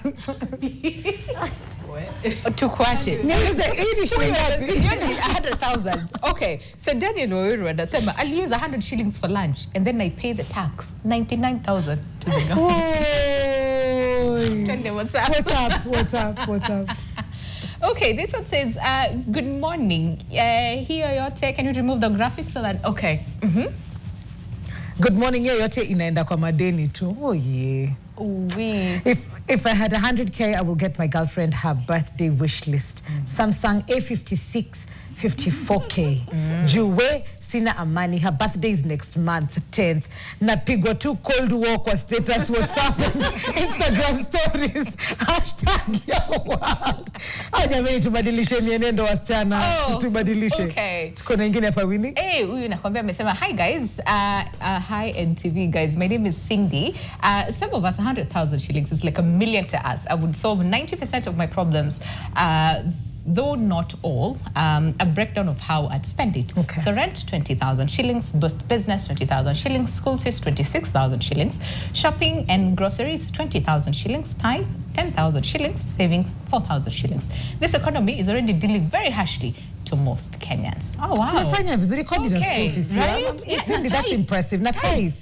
Tukwache. 100,000. Okay, so Daniel Oiru anasema, I'll use 100 shillings for lunch and then I pay the tax, 99,000 to the government. What's up? Okay, this one says, good morning. Here yote, can you remove the graphics so that, okay. Good morning, hiyo yote inaenda kwa madeni tu. Oh yeah. If I had 100K, I will get my girlfriend her birthday wish list. Samsung A56, 54K. Juwe sina amani. Her birthday is next month, 10th. Napigwa tu cold war kwa status, WhatsApp and Instagram stories. #YoWorld. Jamani, tubadilishe mienendo wasichana. Tubadilishe. Okay. Tuko na ingine hapa Winnie. Huyu nakwambia amesema, hi guys, hi NTV guys, my name is Cindy. Some of us 100,000 shillings is like $1 million to us. I would solve 90% of my problems, though not all. A breakdown of how I'd spend it. Okay. So rent 20,000 shillings, boost business 20,000 shillings, school fees 26,000 shillings, shopping and groceries 20,000 shillings, tithe 10,000 shillings, savings 4,000 shillings. This economy is already dealing very harshly to most Kenyans. Oh wow. Nafanya vizuri kodi na school fees. Right? Yeah, that's impressive. Na tithe.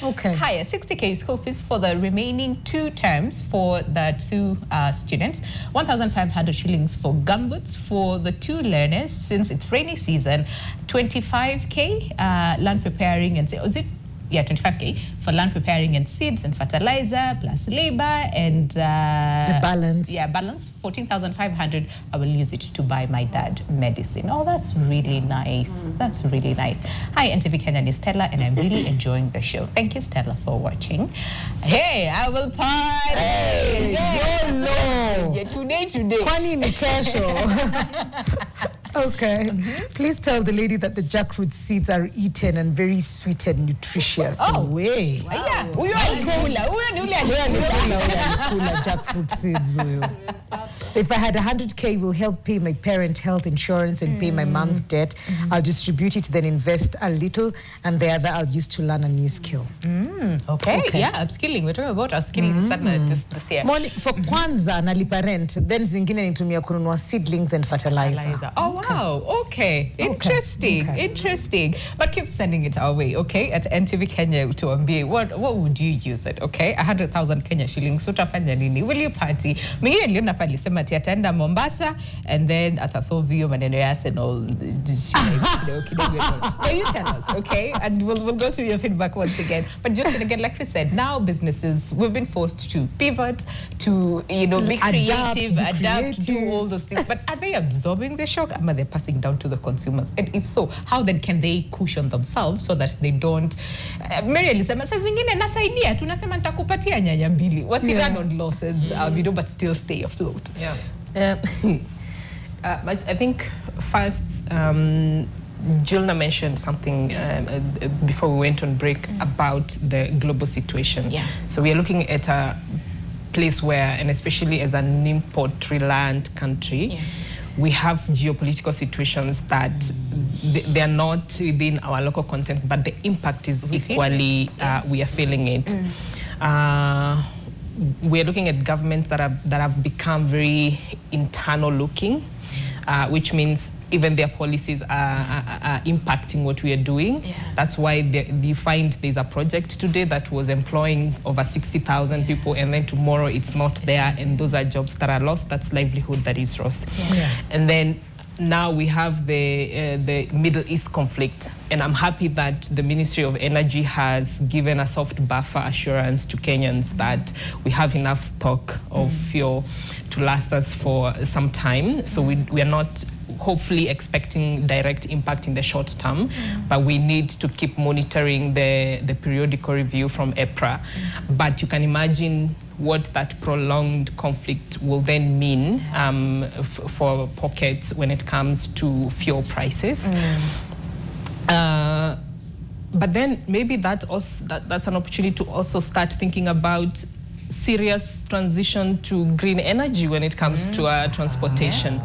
Okay. Higher 60K school fees for the remaining 2 terms for the 2 students. 1,500 shillings for gumboots for the 2 learners since it's rainy season. 25K land preparing and 25K for land preparing and seeds and fertilizer plus labor and the balance. Yeah, balance 14,500. I will use it to buy my dad medicine. Oh, that's really nice. That's really nice. Hi, NTV Kenyan is Stella, and I'm really enjoying the show. Thank you, Stella, for watching. Hey, I will party. Hey, YOLO. Yeah, today. Kwani ni kesho. Okay. Please tell the lady that the jackfruit seeds are eaten and very sweet and nutritious. Oh, way. Yeah. Huyo alikula jackfruit seeds. If I had 100K, will help pay my parent health insurance and pay my mom's debt. I'll distribute it, then invest a little, and the other I'll use to learn a new skill. Okay. Yeah, upskilling. We're talking about upskilling this year. For kwanza nalipa rent, then zingine nitumia kununua seedlings and fertilizer. Oh wow. Okay. Interesting. Okay. Interesting. But keep sending it our way, okay? At NTV Kenya tuambie, what would you use it, okay? 100,000 Kenya shillings. Utafanya nini? Will you party? Mingine niliona pale sema ati ataenda Mombasa and then atasolve hiyo maneno ya Arsenal. Well, you tell us, okay? And we'll go through your feedback once again. But just again, like we said, now businesses, we've been forced to pivot, to be creative, adapt, do all those things. But are they absorbing the shock? whatever they're passing down to the consumers? And if so, how then can they cushion themselves so that they don't Mary alisema saa zingine nasaidia tunasema nitakupatia nyanya mbili run on losses but still stay afloat. I think first Jilna mentioned something before we went on break about the global situation. So we are looking at a place where, and especially as an import-reliant country, we have geopolitical situations that they are not within our local content, but the impact is equally, we are feeling it. We are looking at governments that have become very internal-looking, which means even their policies are impacting what we are doing. That's why you find there's a project today that was employing over 60,000 people, and then tomorrow it's not there, and those are jobs that are lost. That's livelihood that is lost. And then now we have the Middle East conflict, and I'm happy that the Ministry of Energy has given a soft buffer assurance to Kenyans that we have enough stock of fuel to last us for some time. So we are not hopefully expecting direct impact in the short term, but we need to keep monitoring the periodical review from EPRA. But you can imagine what that prolonged conflict will then mean for pockets when it comes to fuel prices. But then maybe that's an opportunity to also start thinking about serious transition to green energy when it comes to transportation.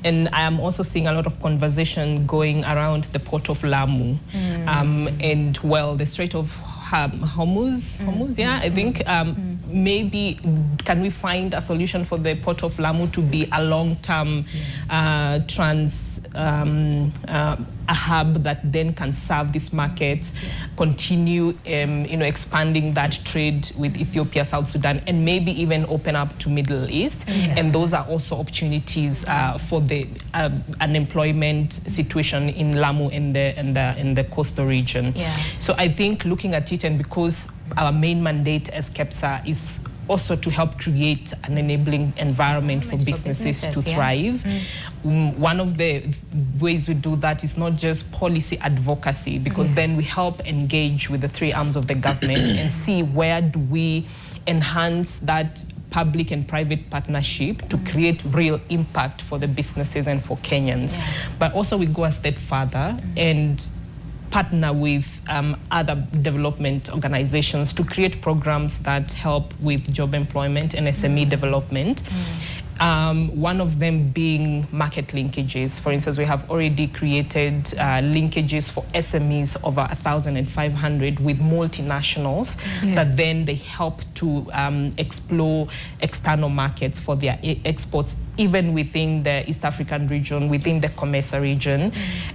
And I am also seeing a lot of conversation going around the port of Lamu and the Strait of Hormuz, I think maybe can we find a solution for the port of Lamu to be a long-term a hub that then can serve these markets, continue expanding that trade with Ethiopia, South Sudan, and maybe even open up to Middle East. And those are also opportunities for the unemployment situation in Lamu and the coastal region. So I think looking at it, and because our main mandate as KEPSA is also to help create an enabling environment for businesses to thrive. One of the ways we do that is not just policy advocacy, because then we help engage with the three arms of the government and see where do we enhance that public and private partnership to create real impact for the businesses and for Kenyans. But also we go a step further and partner with other development organizations to create programs that help with job employment and SME development. One of them being market linkages. For instance, we have already created linkages for SMEs over 1,500 with multinationals that then they help to explore external markets for their exports, even within the East African region, within the COMESA region,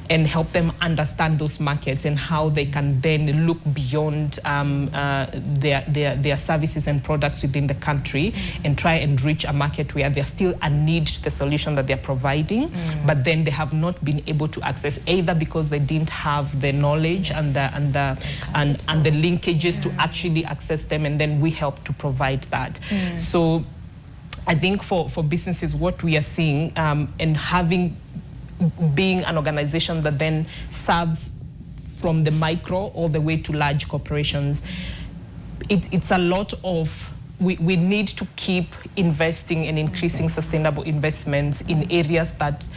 and help them understand those markets and how they can then look beyond their services and products within the country and try and reach a market where there's still a need to the solution that they're providing, but then they have not been able to access, either because they didn't have the knowledge and the linkages to actually access them, and then we help to provide that. So I think for businesses, what we are seeing and being an organization that then serves from the micro all the way to large corporations, it's a lot of, we need to keep investing and increasing sustainable investments in areas that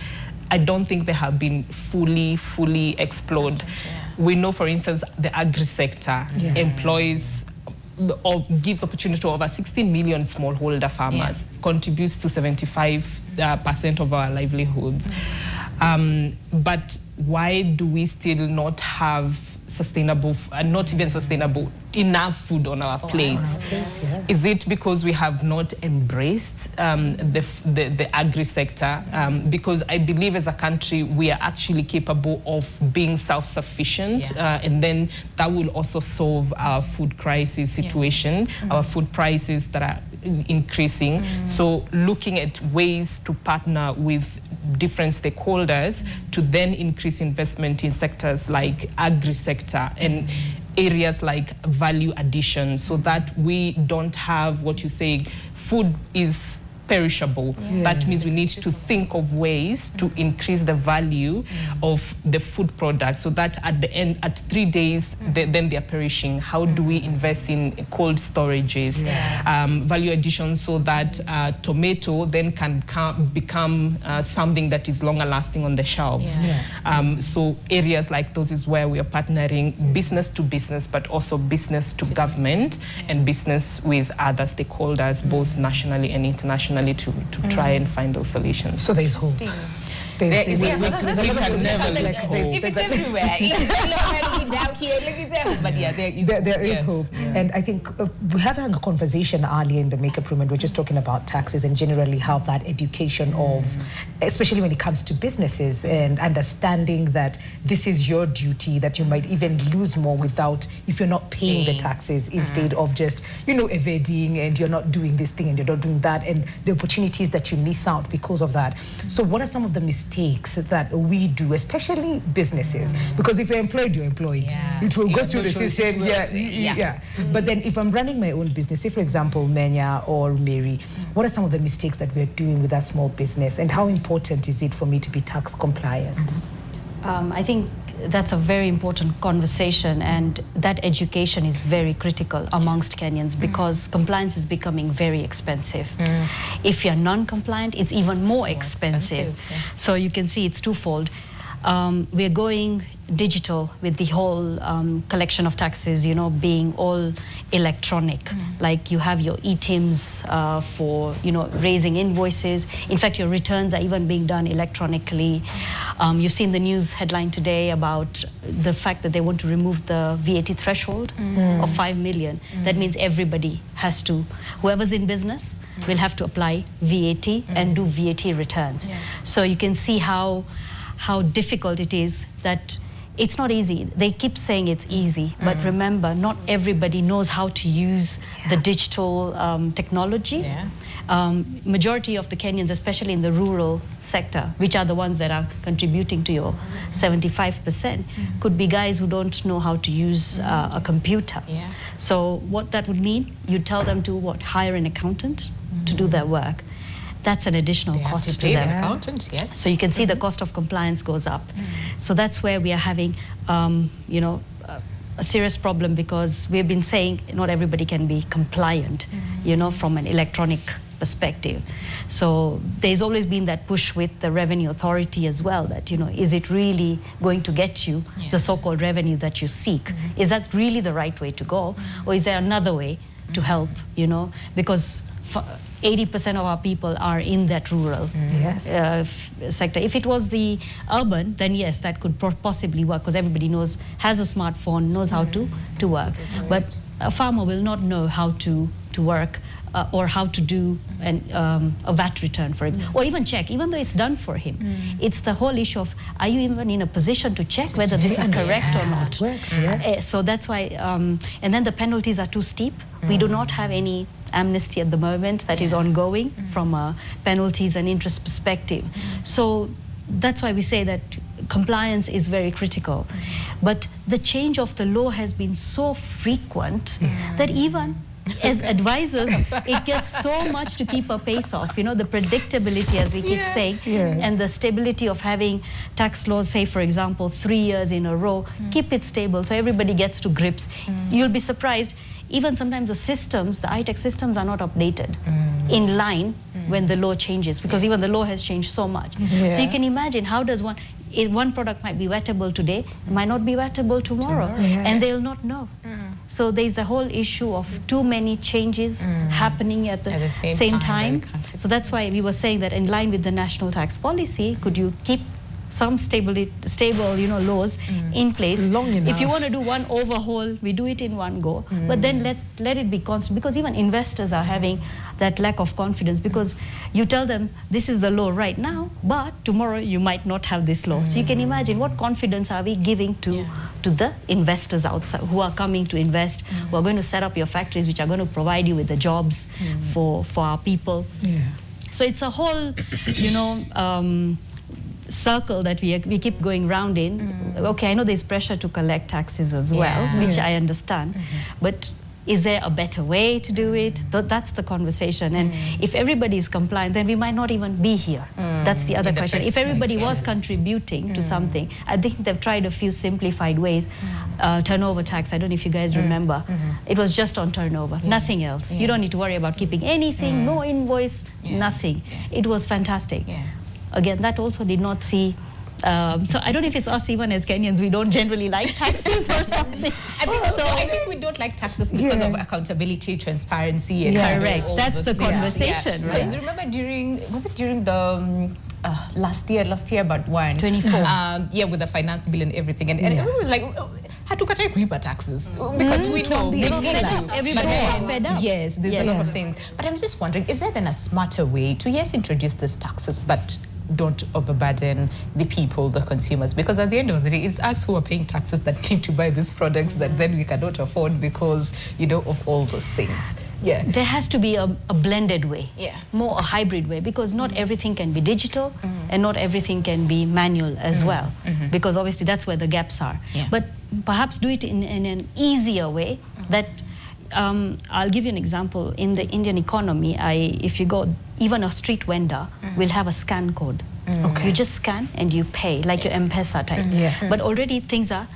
I don't think they have been fully explored. We know, for instance, the agri sector employs or gives opportunity to over 16 million smallholder farmers, contributes to 75% of our livelihoods. But why do we still not have sustainable, not even sustainable, enough food on our plates? Is it because we have not embraced the agri sector? Because I believe as a country we are actually capable of being self-sufficient, and then that will also solve our food crisis situation, our food prices that are increasing. So looking at ways to partner with different stakeholders to then increase investment in sectors like agri sector and areas like value addition, so that we don't have what you say, food is perishable. That means we need to think of ways to increase the value of the food product, so that at the end, at 3 days, then they are perishing. How do we invest in cold storages, value addition, so that tomato then can become something that is longer lasting on the shelves. So areas like those is where we are partnering business to business, but also business to government and business with other stakeholders, both nationally and internationally, to try and find those solutions. So there's hope. There's if it's everywhere, down here, but there is hope. Hope. And I think we have had a conversation earlier in the makeup room, and we're just talking about taxes and generally how that education of, especially when it comes to businesses, and understanding that this is your duty, that you might even lose more without, if you're not paying the taxes, instead of just, evading, and you're not doing this thing and you're not doing that, and the opportunities that you miss out because of that. So what are some of the mistakes that we do, especially businesses? Because if you're employed, you're employed. It will go through the system. But then if I'm running my own business, say for example, Menya or Mary, what are some of the mistakes that we're doing with that small business, and how important is it for me to be tax compliant? I think that's a very important conversation, and that education is very critical amongst Kenyans, because compliance is becoming very expensive. If you're non-compliant, it's even more expensive. So you can see it's twofold. We're going digital with the whole collection of taxes, being all electronic. Like you have your e-TIMs for, raising invoices. In fact, your returns are even being done electronically. You've seen the news headline today about the fact that they want to remove the VAT threshold of 5 million. That means everybody has to, whoever's in business will have to apply VAT and do VAT returns. So you can see how difficult it is. That it's not easy. They keep saying it's easy, but remember, not everybody knows how to use the digital technology. Majority of the Kenyans, especially in the rural sector, which are the ones that are contributing to your 75%, could be guys who don't know how to use a computer. So what that would mean, you tell them to hire an accountant to do their work. That's an additional cost to them. Accountant, yes. So you can see the cost of compliance goes up. So that's where we are having, a serious problem, because we've been saying not everybody can be compliant, from an electronic perspective. So there's always been that push with the revenue authority as well, that, is it really going to get you the so-called revenue that you seek? Is that really the right way to go? Or is there another way to help, because 80% of our people are in that rural sector. If it was the urban, then yes, that could possibly work, because everybody has a smartphone, knows how to work. But a farmer will not know how to work or how to do a VAT return, for example, or even check, even though it's done for him. It's the whole issue of, are you even in a position to check whether this is correct or not? So that's why, and then the penalties are too steep. We do not have any amnesty at the moment that is ongoing from a penalties and interest perspective. So that's why we say that compliance is very critical. But the change of the law has been so frequent that even as advisors, it gets so much to keep a pace of, the predictability, as we keep saying, and the stability of having tax laws, say, for example, 3 years in a row, keep it stable so everybody gets to grips. You'll be surprised, even sometimes the systems, the iTech systems are not updated in line when the law changes, because even the law has changed so much. So you can imagine, how does one product might be vettable today, it might not be vettable tomorrow. And they'll not know. So there's the whole issue of too many changes happening at the same time. So that's why we were saying that in line with the national tax policy, could you keep some stable laws in place. Long enough. If you want to do one overhaul, we do it in one go. But then let it be constant, because even investors are having that lack of confidence, because you tell them this is the law right now, but tomorrow you might not have this law. So you can imagine what confidence are we giving to the investors outside who are coming to invest, who are going to set up your factories, which are going to provide you with the jobs for our people. So it's a whole, circle that we keep going round in. Okay, I know there's pressure to collect taxes as well, which I understand. But Is there a better way to do it? That's the conversation. And if everybody is compliant, then we might not even be here. That's the other question. If everybody was contributing to something, I think they've tried a few simplified ways. Turnover tax, I don't know if you guys remember. It was just on turnover, nothing else. You don't need to worry about keeping anything, no invoice, nothing. It was fantastic. Again, that also did not see. So I don't know if it's us even as Kenyans, we don't generally like taxes or something. I think we don't like taxes because of accountability, transparency, and correct. That's the conversation, right? Because remember was it during the last year about 24. with the finance bill and everything, and everyone was like, hatukatai kulipa taxes because we know we need to. Everybody is fed up. Yes, there's a lot of things. But I'm just wondering, is there then a smarter way to introduce these taxes, but don't overburden the people, the consumers? Because at the end of the day, it's us who are paying taxes that need to buy these products that then we cannot afford because, of all those things. Yeah. There has to be a blended way, more a hybrid way, because not everything can be digital and not everything can be manual as well, because obviously that's where the gaps are. But perhaps do it in an easier way that I'll give you an example. In the Indian economy, if you go, even a street vendor will have a scan code. You just scan and you pay, like your M-Pesa type. But already things are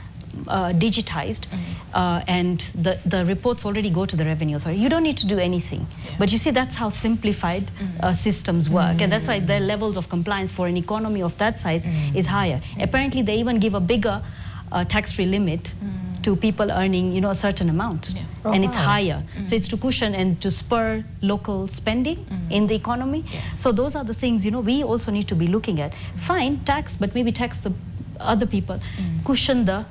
digitized and the reports already go to the revenue authority. You don't need to do anything. But you see, that's how simplified systems work. And that's why the levels of compliance for an economy of that size is higher. Apparently, they even give a bigger tax-free limit to people earning, a certain amount, and it's higher. So it's to cushion and to spur local spending in the economy. So those are the things, we also need to be looking at. Fine, tax, but maybe tax the other people, cushion the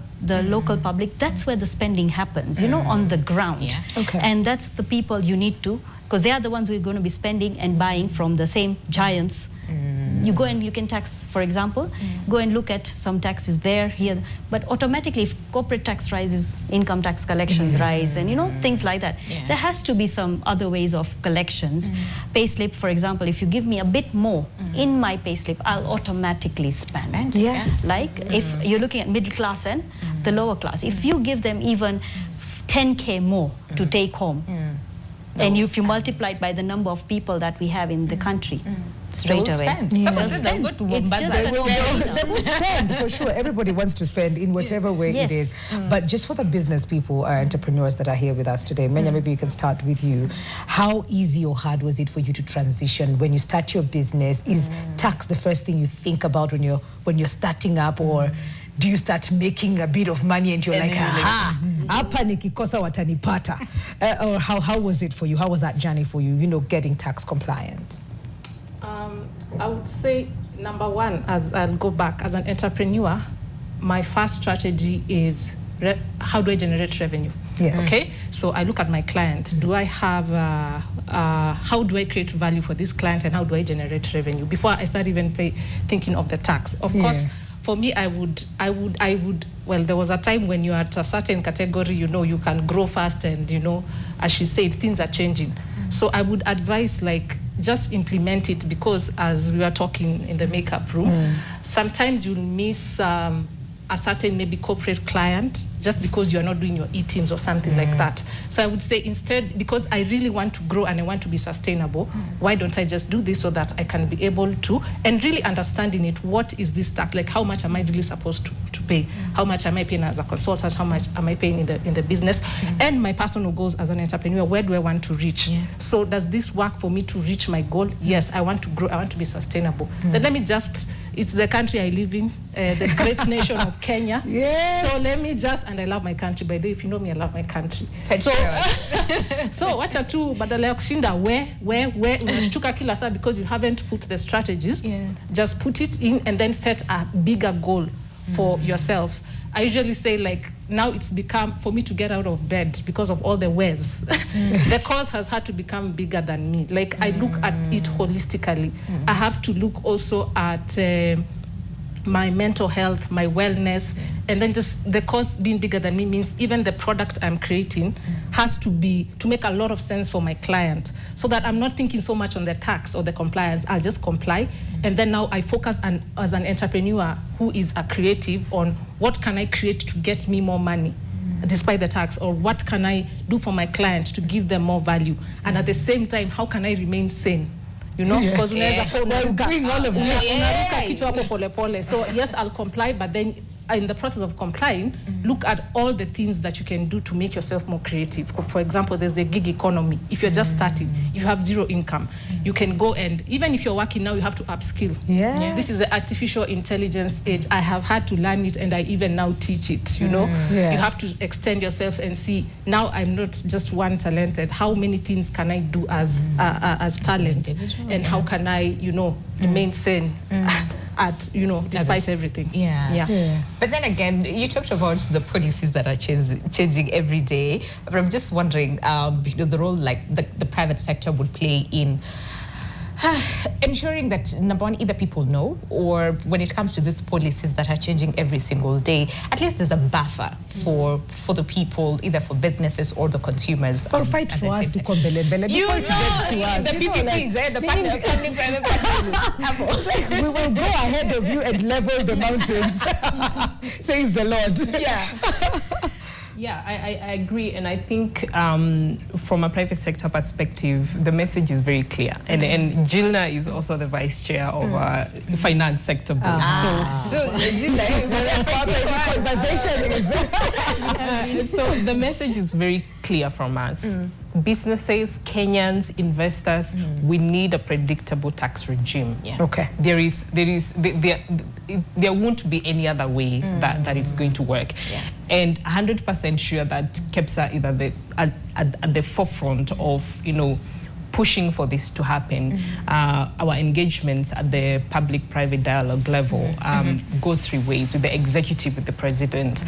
local public. That's where the spending happens, on the ground. And that's the people you need to, because they are the ones who are going to be spending and buying from the same giants. You go and you can tax, for example, go and look at some taxes there, here, but automatically if corporate tax rises, income tax collections rise, and things like that. There has to be some other ways of collections. Payslip, for example, if you give me a bit more in my payslip, I'll automatically spend. Yes. Like if you're looking at middle class and the lower class, if you give them even 10K more to take home, and if you multiply it by the number of people that we have in the country, straight away. Someone says they'll go to Mombasa. They will spend, for sure. Everybody wants to spend in whatever way it is. But just for the business people, entrepreneurs that are here with us today, Menya, maybe you can start with you. How easy or hard was it for you to transition when you start your business? Is tax the first thing you think about when you're starting up, or do you start making a bit of money and you're like, hapa nikikosa watanipata? Or how was it for you? How was that journey for you, getting tax compliant? I would say, number one, as I'll go back, as an entrepreneur, my first strategy is how do I generate revenue? Yes. Okay, so I look at my client. Do I have, how do I create value for this client, and how do I generate revenue before I start even thinking of the tax? Of course, for me, I would, well, there was a time when you're at a certain category, you can grow fast, and, as she said, things are changing. So I would advise, just implement it, because as we were talking in the makeup room, sometimes you'll miss a certain maybe corporate client just because you're not doing your e-teams or something like that. So I would say instead, because I really want to grow and I want to be sustainable, why don't I just do this so that I can be able to, and really understanding it, what is this tax, how much am I really supposed to pay? How much am I paying as a consultant? How much am I paying in the business? And my personal goals as an entrepreneur, where do I want to reach? So does this work for me to reach my goal? Yes, I want to grow, I want to be sustainable. Then let me just, it's the country I live in, the great nation of Kenya. So let me just, and I love my country. By the way, if you know me, I love my country. So what are two, badala ya kushinda where unashtuka kila saa because you haven't put the strategies, just put it in and then set a bigger goal for yourself. I usually say, now it's become, for me to get out of bed because of all the where's, the cause has had to become bigger than me. I look at it holistically. I have to look also at my mental health, my wellness, and then just the cause being bigger than me means even the product I'm creating has to make a lot of sense for my client, so that I'm not thinking so much on the tax or the compliance. I'll just comply, and then now I focus on, as an entrepreneur who is a creative, on what can I create to get me more money. despite the tax, or what can I do for my client to give them more value, and at the same time, how can I remain sane? You know, because unaruka kitu hapo pole pole. So yes, I'll comply, but then in the process of complying, look at all the things that you can do to make yourself more creative. For example, there's the gig economy. If you're just starting, if you have zero income, you can go, and even if you're working now, you have to upskill. Yeah. This is the artificial intelligence age. I have had to learn it, and I even now teach it, you know. You have to extend yourself and see, now I'm not just one talented. How many things can I do as talent? And how can I, you know, remain sane at, you know, despite everything. But then again, you talked about the policies that are changing every day. But I'm just wondering, you know, the role like the private sector would play in ensuring that, number one, either people know, or when it comes to these policies that are changing every single day, at least there's a buffer for the people, either for businesses or the consumers. Or fight for us, before it gets to us. The PPPs, the public-private partnerships. We will go ahead of you and level the mountains, says the Lord. Yeah, I agree, and I think from a private sector perspective, the message is very clear. And Gilna is also the vice chair of the finance sector board. So Gilna, so the message is very clear from us. Businesses, Kenyans, investors, we need a predictable tax regime. Okay. There won't be any other way that it's going to work. And 100% sure that KEPSA is at the forefront of, you know, pushing for this to happen. Our engagements at the public-private dialogue level goes three ways: with the executive, with the president,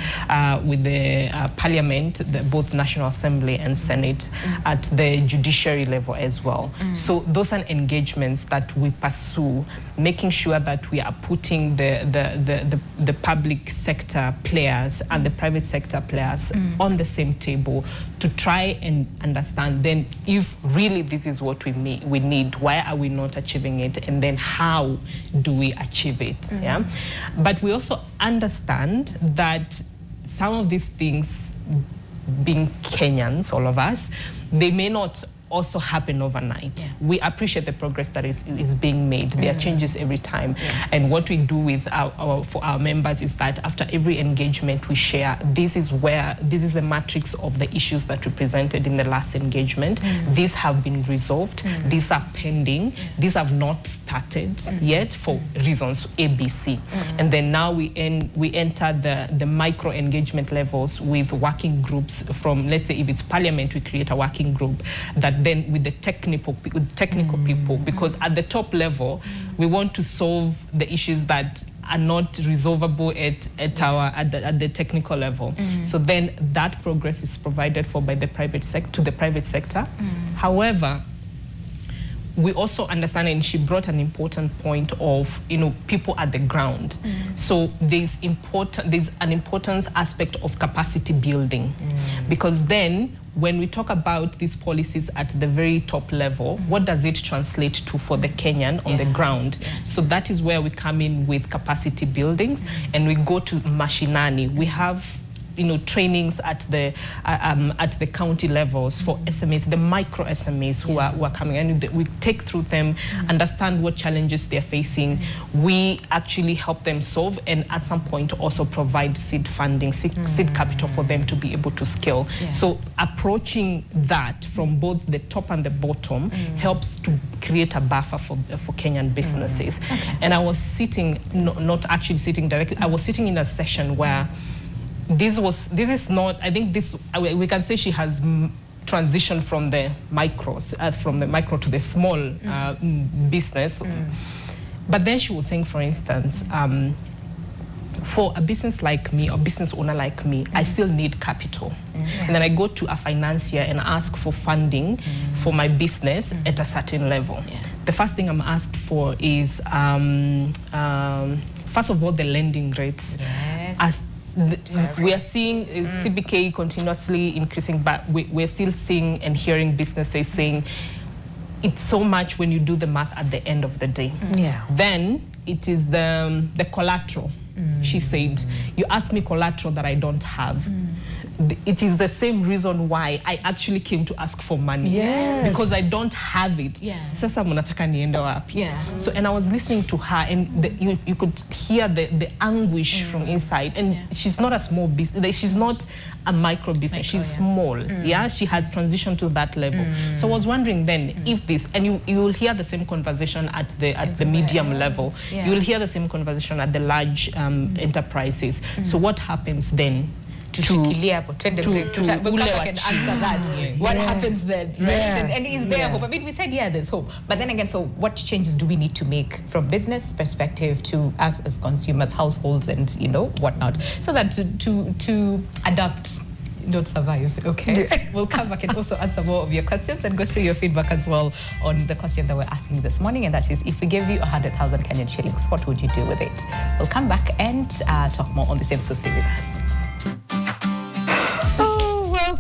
with the parliament, both National Assembly and Senate, at the judiciary level as well. So those are engagements that we pursue, making sure that we are putting the public sector players and the private sector players on the same table to try and understand then if really this is what we need, why are we not achieving it, and then how do we achieve it. But we also understand that some of these things, being Kenyans, all of us, they may not also happen overnight. We appreciate the progress that is being made. There are changes every time. And what we do with for our members is that after every engagement we share, this is the matrix of the issues that we presented in the last engagement. These have been resolved. These are pending. These have not started yet for reasons ABC. And then now we enter the micro engagement levels with working groups from, let's say if it's parliament, we create a working group that then with the technical people, because at the top level we want to solve the issues that are not resolvable at the technical level. So then that progress is provided for by the private sector. However, we also understand, and she brought an important point of, you know, people at the ground. So there's an important aspect of capacity building, because then when we talk about these policies at the very top level, what does it translate to for the Kenyan on the ground? So that is where we come in with capacity buildings, and we go to mashinani. We have, you know, trainings at the county levels for SMEs, the micro SMEs who are coming, and we take through them, understand what challenges they're facing. We actually help them solve, and at some point also provide seed funding, seed capital for them to be able to scale. So approaching that from both the top and the bottom helps to create a buffer for Kenyan businesses. And I was sitting, not actually sitting directly, I was sitting in a session where this is not, I think this, we can say she has transitioned from the micro to the small business. But then she was saying, for instance, for a business like me, or business owner like me, I still need capital. And then I go to a financier and ask for funding for my business at a certain level. The first thing I'm asked for is, first of all, the lending rates. As we are seeing CBK continuously increasing, but we're still seeing and hearing businesses saying it's so much when you do the math at the end of the day. Then it is the collateral. She said, you ask me collateral that I don't have. it is the same reason why I actually came to ask for money. Yes. Because I don't have it. Yeah. Sasa munataka niende wapi? Yeah. So, and I was listening to her, and you could hear the anguish from inside. And she's not a small business. She's not a micro business. She's small. Yeah, she has transitioned to that level. So I was wondering then if this, and you will hear the same conversation at the medium level. You will hear the same conversation at the large enterprises. So what happens then? But we can answer that. What happens then, right? And is there hope? I mean, we said there's hope, but then again, so what changes do we need to make from business perspective to us as consumers, households, and whatnot, so that to adapt, not survive? Okay, we'll come back and also answer more of your questions and go through your feedback as well on the question that we're asking this morning, and that is, if we gave you 100,000 Kenyan shillings, what would you do with it? We'll come back and talk more on the same, so stay with us.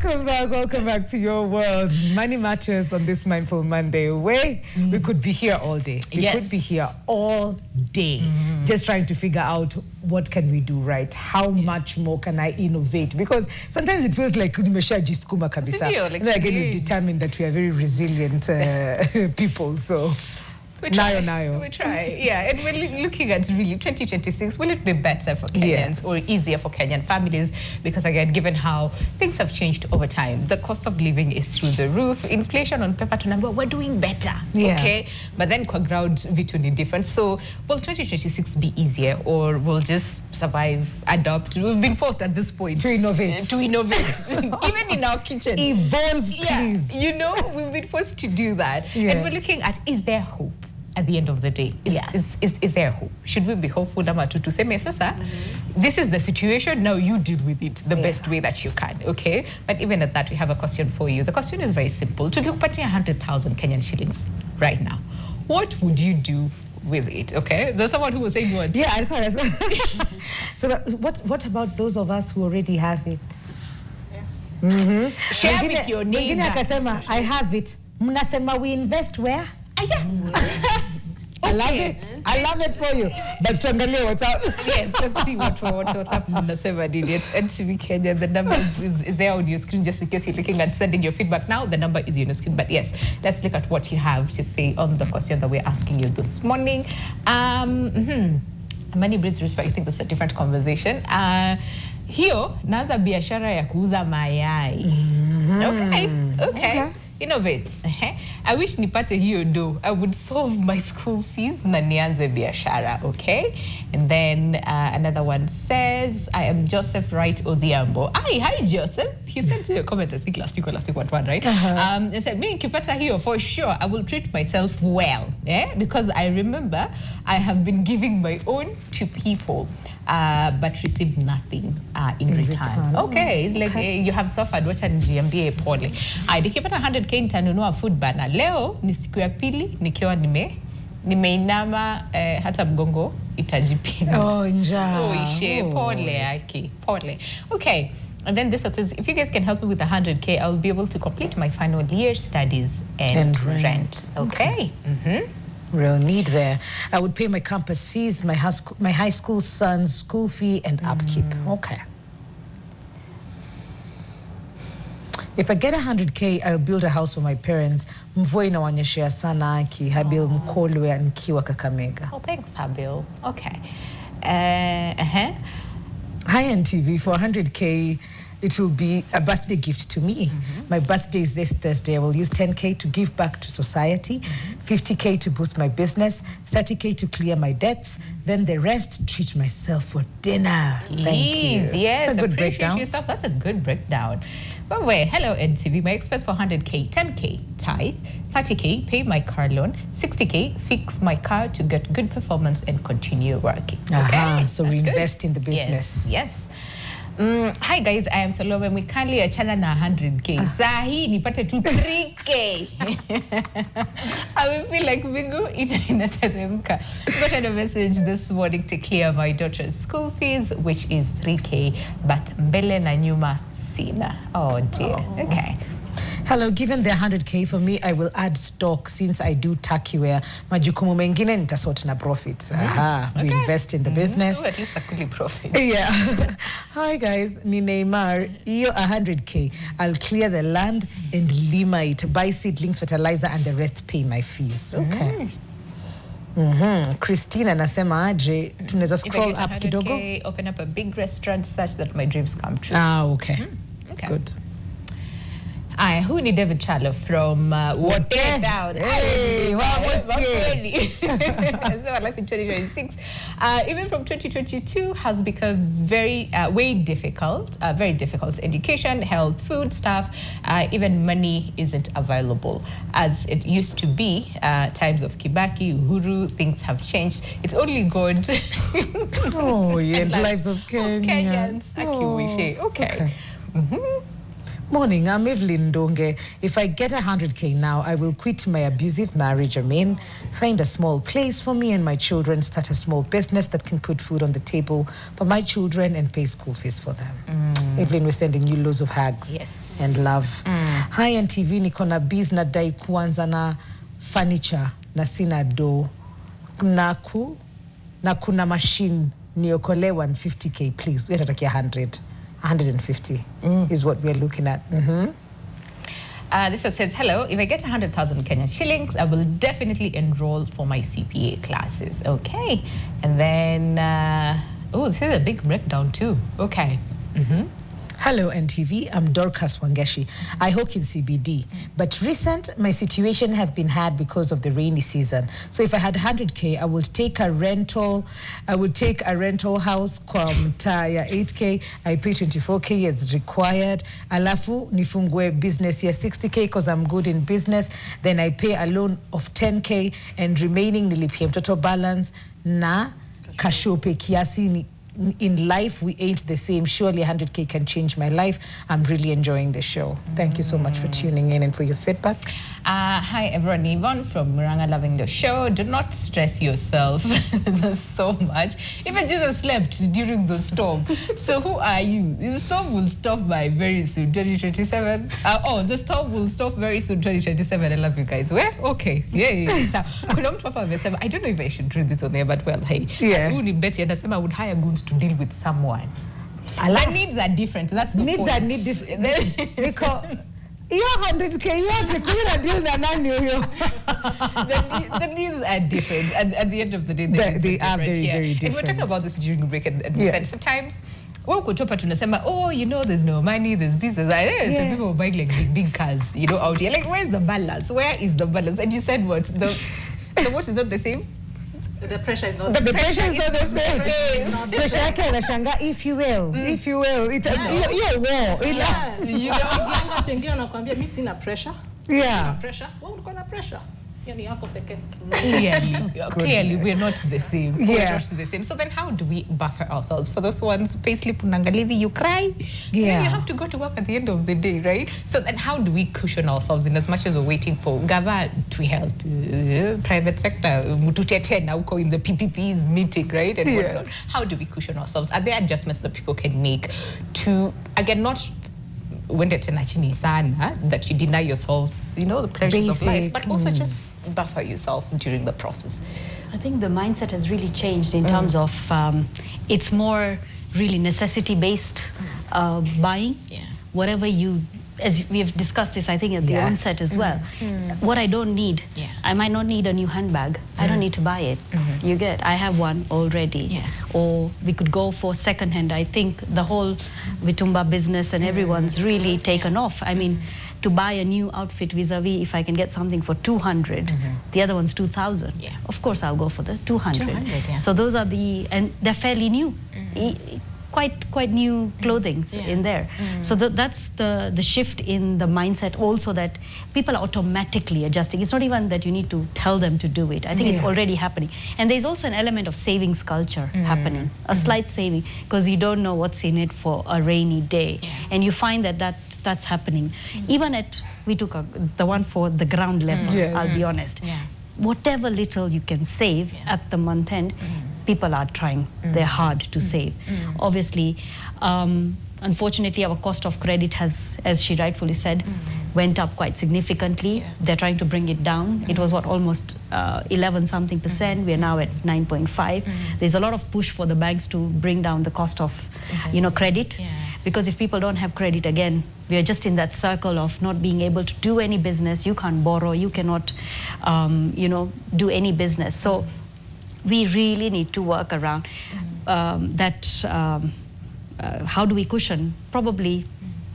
Welcome back to your world. Money matters on this Mindful Monday. We could be here all day. We could be here all day, just trying to figure out what can we do right. How much more can I innovate? Because sometimes it feels like nimeshajiskuma kabisa. And again, we've determined that we are very resilient people. So. We try. And we're looking at really 2026. Will it be better for Kenyans or easier for Kenyan families? Because again, given how things have changed over time, the cost of living is through the roof. Inflation on paper to number, we're doing better. Okay, but then kwa ground vitu ni different. So will 2026 be easier, or we'll just survive, adapt? We've been forced at this point to innovate. Even in our kitchen. Evolve, please. We've been forced to do that. And we're looking at, is there hope? At the end of the day, is there hope? Should we be hopeful? This is the situation, now you deal with it the best way that you can, okay? But even at that, we have a question for you. The question is very simple. To look at 100,000 Kenyan shillings right now, what would you do with it, okay? There's someone who was saying what? Yeah, I thought so what about those of us who already have it? Share with your neighbor. I have it. Mnasema we invest where? I love it. I love it for you. But tuangalie what's up. Yes, let's see what's up. Mnasema did it. NTV Kenya, the number is there on your screen, just in case you're looking at sending your feedback now. The number is on your screen. But yes, let's look at what you have to say on the question that we're asking you this morning. Money breeds respect. I think that's a different conversation. Hiyo naanza biashara ya kuuza mayai. Okay. Innovate. I wish nipate hiyo do. I would solve my school fees na nianze biashara, okay? And then another one says, I am Joseph Wright Odhiambo. Hi Joseph. He sent a comment, I think last week one, right? He said, me nikipata hiyo, for sure, I will treat myself well. Because I remember I have been giving my own to people, but received nothing in return. Okay, it's like you have suffered, wacha nijiambie pole. Nikipata 100k nitanunua food bana. Leo ni siku ya pili nikiwa nimeinama, hata mgongo itajipinda. Njaa. Ishe pole aki, pole. Okay. And then this one says, if you guys can help me with 100k, I'll be able to complete my final year studies and rent. Okay. Real need there. I would pay my campus fees, my high school son's school fee and upkeep. Okay. If I get 100k, I'll build a house for my parents. Mvua inawanyeshea sana aki Habil Mkolwe nikiwa Kakamega. Oh, thanks Habil. Okay. Hi NTV, for 100k, it will be a birthday gift to me. My birthday is this Thursday. I will use 10k to give back to society, 50k to boost my business, 30k to clear my debts, then the rest, treat myself for dinner. Thank you. Yes, that's a good breakdown. Yourself. That's a good breakdown. But wait, hello NTV. My expense for 100k, 10k tithe, 30k pay my car loan, 60k fix my car to get good performance and continue working. Okay, so reinvest in the business. Yes. Hi guys, I am Salome. We kindly achana na 100k. Sahi nipate tu 3k. I will feel like bingu inateremka. Got a message this morning to clear my daughter's school fees, which is 3k, but mbele na nyuma sina. Oh dear. Okay. Hello, given the 100K for me, I will add stock since I do takiware. Majukumu mengine nitasort na profit. We invest in the business. At least a profit. Yeah. Hi guys, ni Neymar. Iyo 100K. I'll clear the land and lima it, buy seedlings, fertilizer, and the rest pay my fees. Okay. Christina nasema aje tunaweza scroll up kidogo. Open up a big restaurant such that my dreams come true. Okay. Okay. Good. Who need David Charlo from What Down? Hey, So life in 2026, even from 2022, has become very difficult. Very difficult. Education, health, food, stuff, even money isn't available as it used to be. Times of Kibaki, Uhuru, things have changed. It's only God. Oh, yeah, and lives of Kenyans. Okay. Morning, I'm Evelyn Donge. If I get 100K now, I will quit my abusive marriage, find a small place for me and my children, start a small business that can put food on the table for my children and pay school fees for them. Evelyn, we're sending you loads of hugs and love. Hi, NTV, niko na biz na dai kuanza na furniture na sina do. Na kuna machine niokole 150K, please. We're at 150 is what we're looking at. This one says, hello, if I get 100,000 Kenyan shillings, I will definitely enroll for my CPA classes. Okay. And then, this is a big breakdown too. Okay. Hello, NTV. I'm Dorcas Wangeshi. I work in CBD. But my situation have been hard because of the rainy season. So if I had 100K, I would take a rental house kwa mtaa ya 8K. I pay 24K as required. Alafu nifungue business ya 60K because I'm good in business. Then I pay a loan of 10K and remaining nilipie mtoto balance na kashope kiasi. In life, we ain't the same. Surely 100K can change my life. I'm really enjoying the show. Thank you so much for tuning in and for your feedback. Hi, everyone. Yvonne from Muranga, loving the show. Do not stress yourself so much. Even Jesus slept during the storm. So who are you? The storm will stop by very soon, 2027. The storm will stop very soon, 2027. I love you guys. Where? Okay. Yeah. So, I don't know if I should read this on air, but well, hey. Yeah. I would hire goons to deal with someone. My needs are different. That's the needs point. Are different. Because your 100K, you have to clear a deal that the needs are different. At the end of the day, they are very different. And we're talking about this during the break, and we said sometimes, there's no money, there's this, there's that. Some people are buying like big cars, out here. Like, where's the balance? Where is the balance? And you said what? The what is not the same? The pressure is not the same. The pressure is not the same. Pressure if you will. It's a war. Pressure. Yeah. Pressure. What kind of pressure? Clearly, we're not the same. Yeah. We're not the same. So then how do we buffer ourselves? For those ones, payslip unangalivi, you cry. Yeah. You have to go to work at the end of the day, right? So then how do we cushion ourselves in as much as we're waiting for Gava to help? Private sector, mututete na uko in the PPP's meeting, right? And whatnot. How do we cushion ourselves? Are there adjustments that people can make to, again, not that you deny yourselves, the pleasures of life, but also just buffer yourself during the process? I think the mindset has really changed in terms of it's more really necessity-based buying. Yeah. Whatever you, as we have discussed this, I think at the onset as well. What I don't need, I might not need a new handbag. I don't need to buy it. You get, I have one already. Yeah. Or we could go for secondhand. I think the whole Vitumba business and everyone's really taken off. I mean, to buy a new outfit vis-a-vis, if I can get something for 200, the other one's 2,000. Yeah. Of course, I'll go for the 200. So those are and they're fairly new. Quite new clothing in there. So that's the shift in the mindset also, that people are automatically adjusting. It's not even that you need to tell them to do it. I think it's already happening. And there's also an element of savings culture happening, a slight saving, because you don't know what's in it for a rainy day. And you find that's happening. Even we took the one for the ground level, I'll be honest. Whatever little you can save at the month end, people are trying. They're hard to save. Obviously, unfortunately, our cost of credit has, as she rightfully said, went up quite significantly. They're trying to bring it down. It was almost 11-something%. We are now at 9.5. There's a lot of push for the banks to bring down the cost of, credit. Because if people don't have credit, again, we are just in that circle of not being able to do any business. You can't borrow. You cannot, do any business. So we really need to work around that. How do we cushion? Probably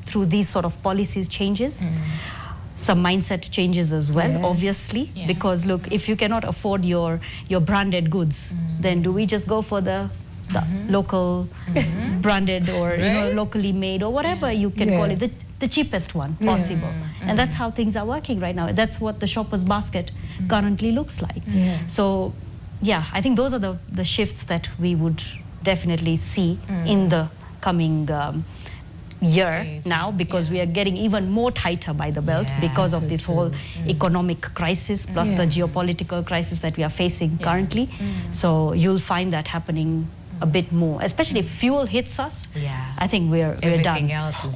through these sort of policies changes, some mindset changes as well, obviously. Because look, if you cannot afford your branded goods, then do we just go for the local branded or locally made or whatever you can call it, the cheapest one possible? And that's how things are working right now. That's what the shopper's basket currently looks like. So yeah, I think those are the shifts that we would definitely see in the coming year now, because we are getting even more tighter by the belt because of this whole economic crisis plus the geopolitical crisis that we are facing currently. So you'll find that happening a bit more, especially if fuel hits us. I think we're done,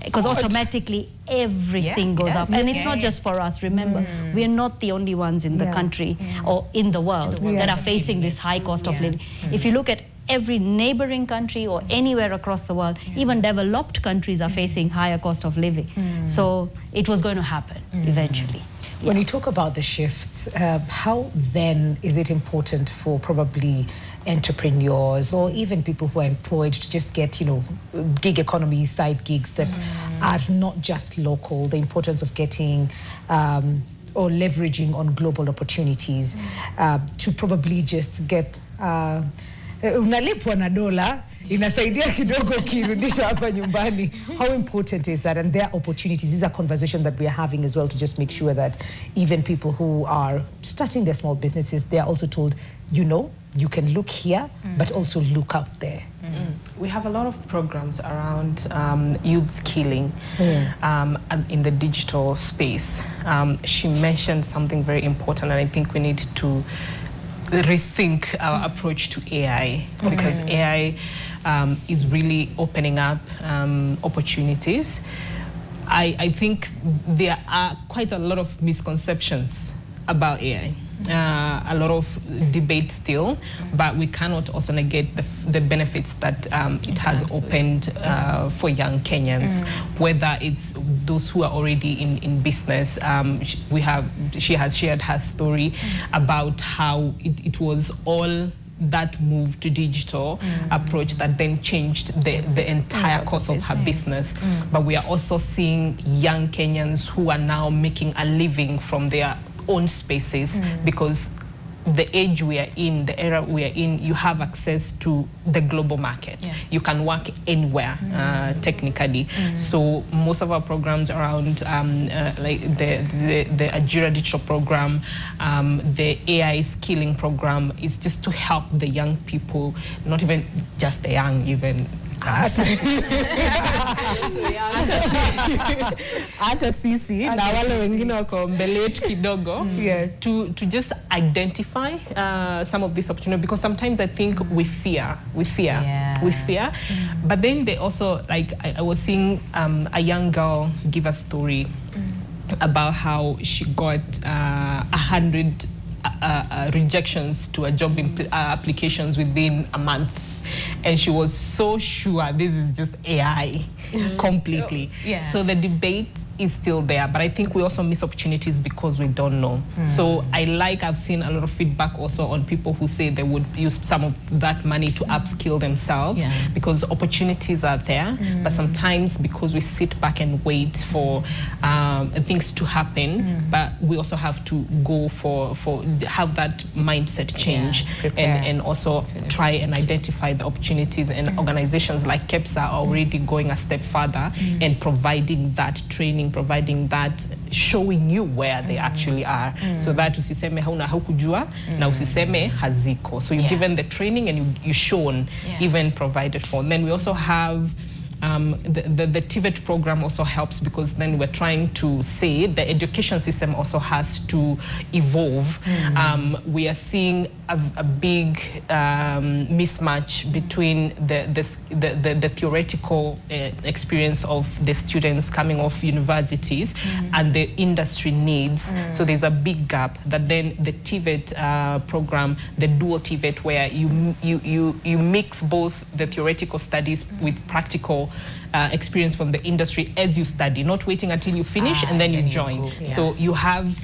because automatically everything goes up, and it's not just for us. Remember, we're not the only ones in the country or in the world that are facing this high cost of living. If you look at every neighboring country or anywhere across the world, even developed countries are facing higher cost of living. So it was going to happen eventually. When you talk about the shifts, how then is it important for probably entrepreneurs or even people who are employed to just get, gig economy side gigs that are not just local, the importance of getting or leveraging on global opportunities to probably just get unalipwa na dola inasaidia kidogo kirudisha hapa nyumbani. How important is that? And there are opportunities. These are conversations that we are having as well to just make sure that even people who are starting their small businesses, they are also told, you can look here, but also look out there. We have a lot of programs around youth skilling in the digital space. She mentioned something very important, and I think we need to rethink our approach to AI, because AI is really opening up opportunities. I think there are quite a lot of misconceptions about AI. A lot of debate still, but we cannot also negate the benefits that it has opened for young Kenyans, whether it's those who are already in business. She has shared her story about how it was all that move to digital approach that then changed the entire course of her business. But we are also seeing young Kenyans who are now making a living from their own spaces, because the age we are in, the era we are in, you have access to the global market. You can work anywhere, technically. So most of our programs around like the Ajira Digital program, the AI skilling program, is just to help the young people, not even just the young, even hata sisi na wale wengine wako mbele yetu kidogo, to just identify some of this opportunity, because sometimes I think we fear, but then they also, like I was seeing a young girl give a story about how she got 100 rejections to a job applications within a month. And she was so sure this is just AI completely. So the debate is still there, but I think we also miss opportunities because we don't know. So I've seen a lot of feedback also on people who say they would use some of that money to upskill themselves, because opportunities are there, but sometimes because we sit back and wait for things to happen, but we also have to go for have that mindset change, and also try and identify the opportunities. And organizations like KEPSA are already going a step further and providing that training, providing that, showing you where they actually are, so that usiseme hauna haukujua na usiseme haziko. So you're given the training and you shown, even provided for. And then we also have the TVET program also helps, because then we're trying to say the education system also has to evolve. We are seeing a big mismatch between the theoretical experience of the students coming off universities and the industry needs. So there's a big gap that then the TVET program, the dual TVET, where you mix both the theoretical studies with practical experience from the industry as you study, not waiting until you finish and then you join. So you have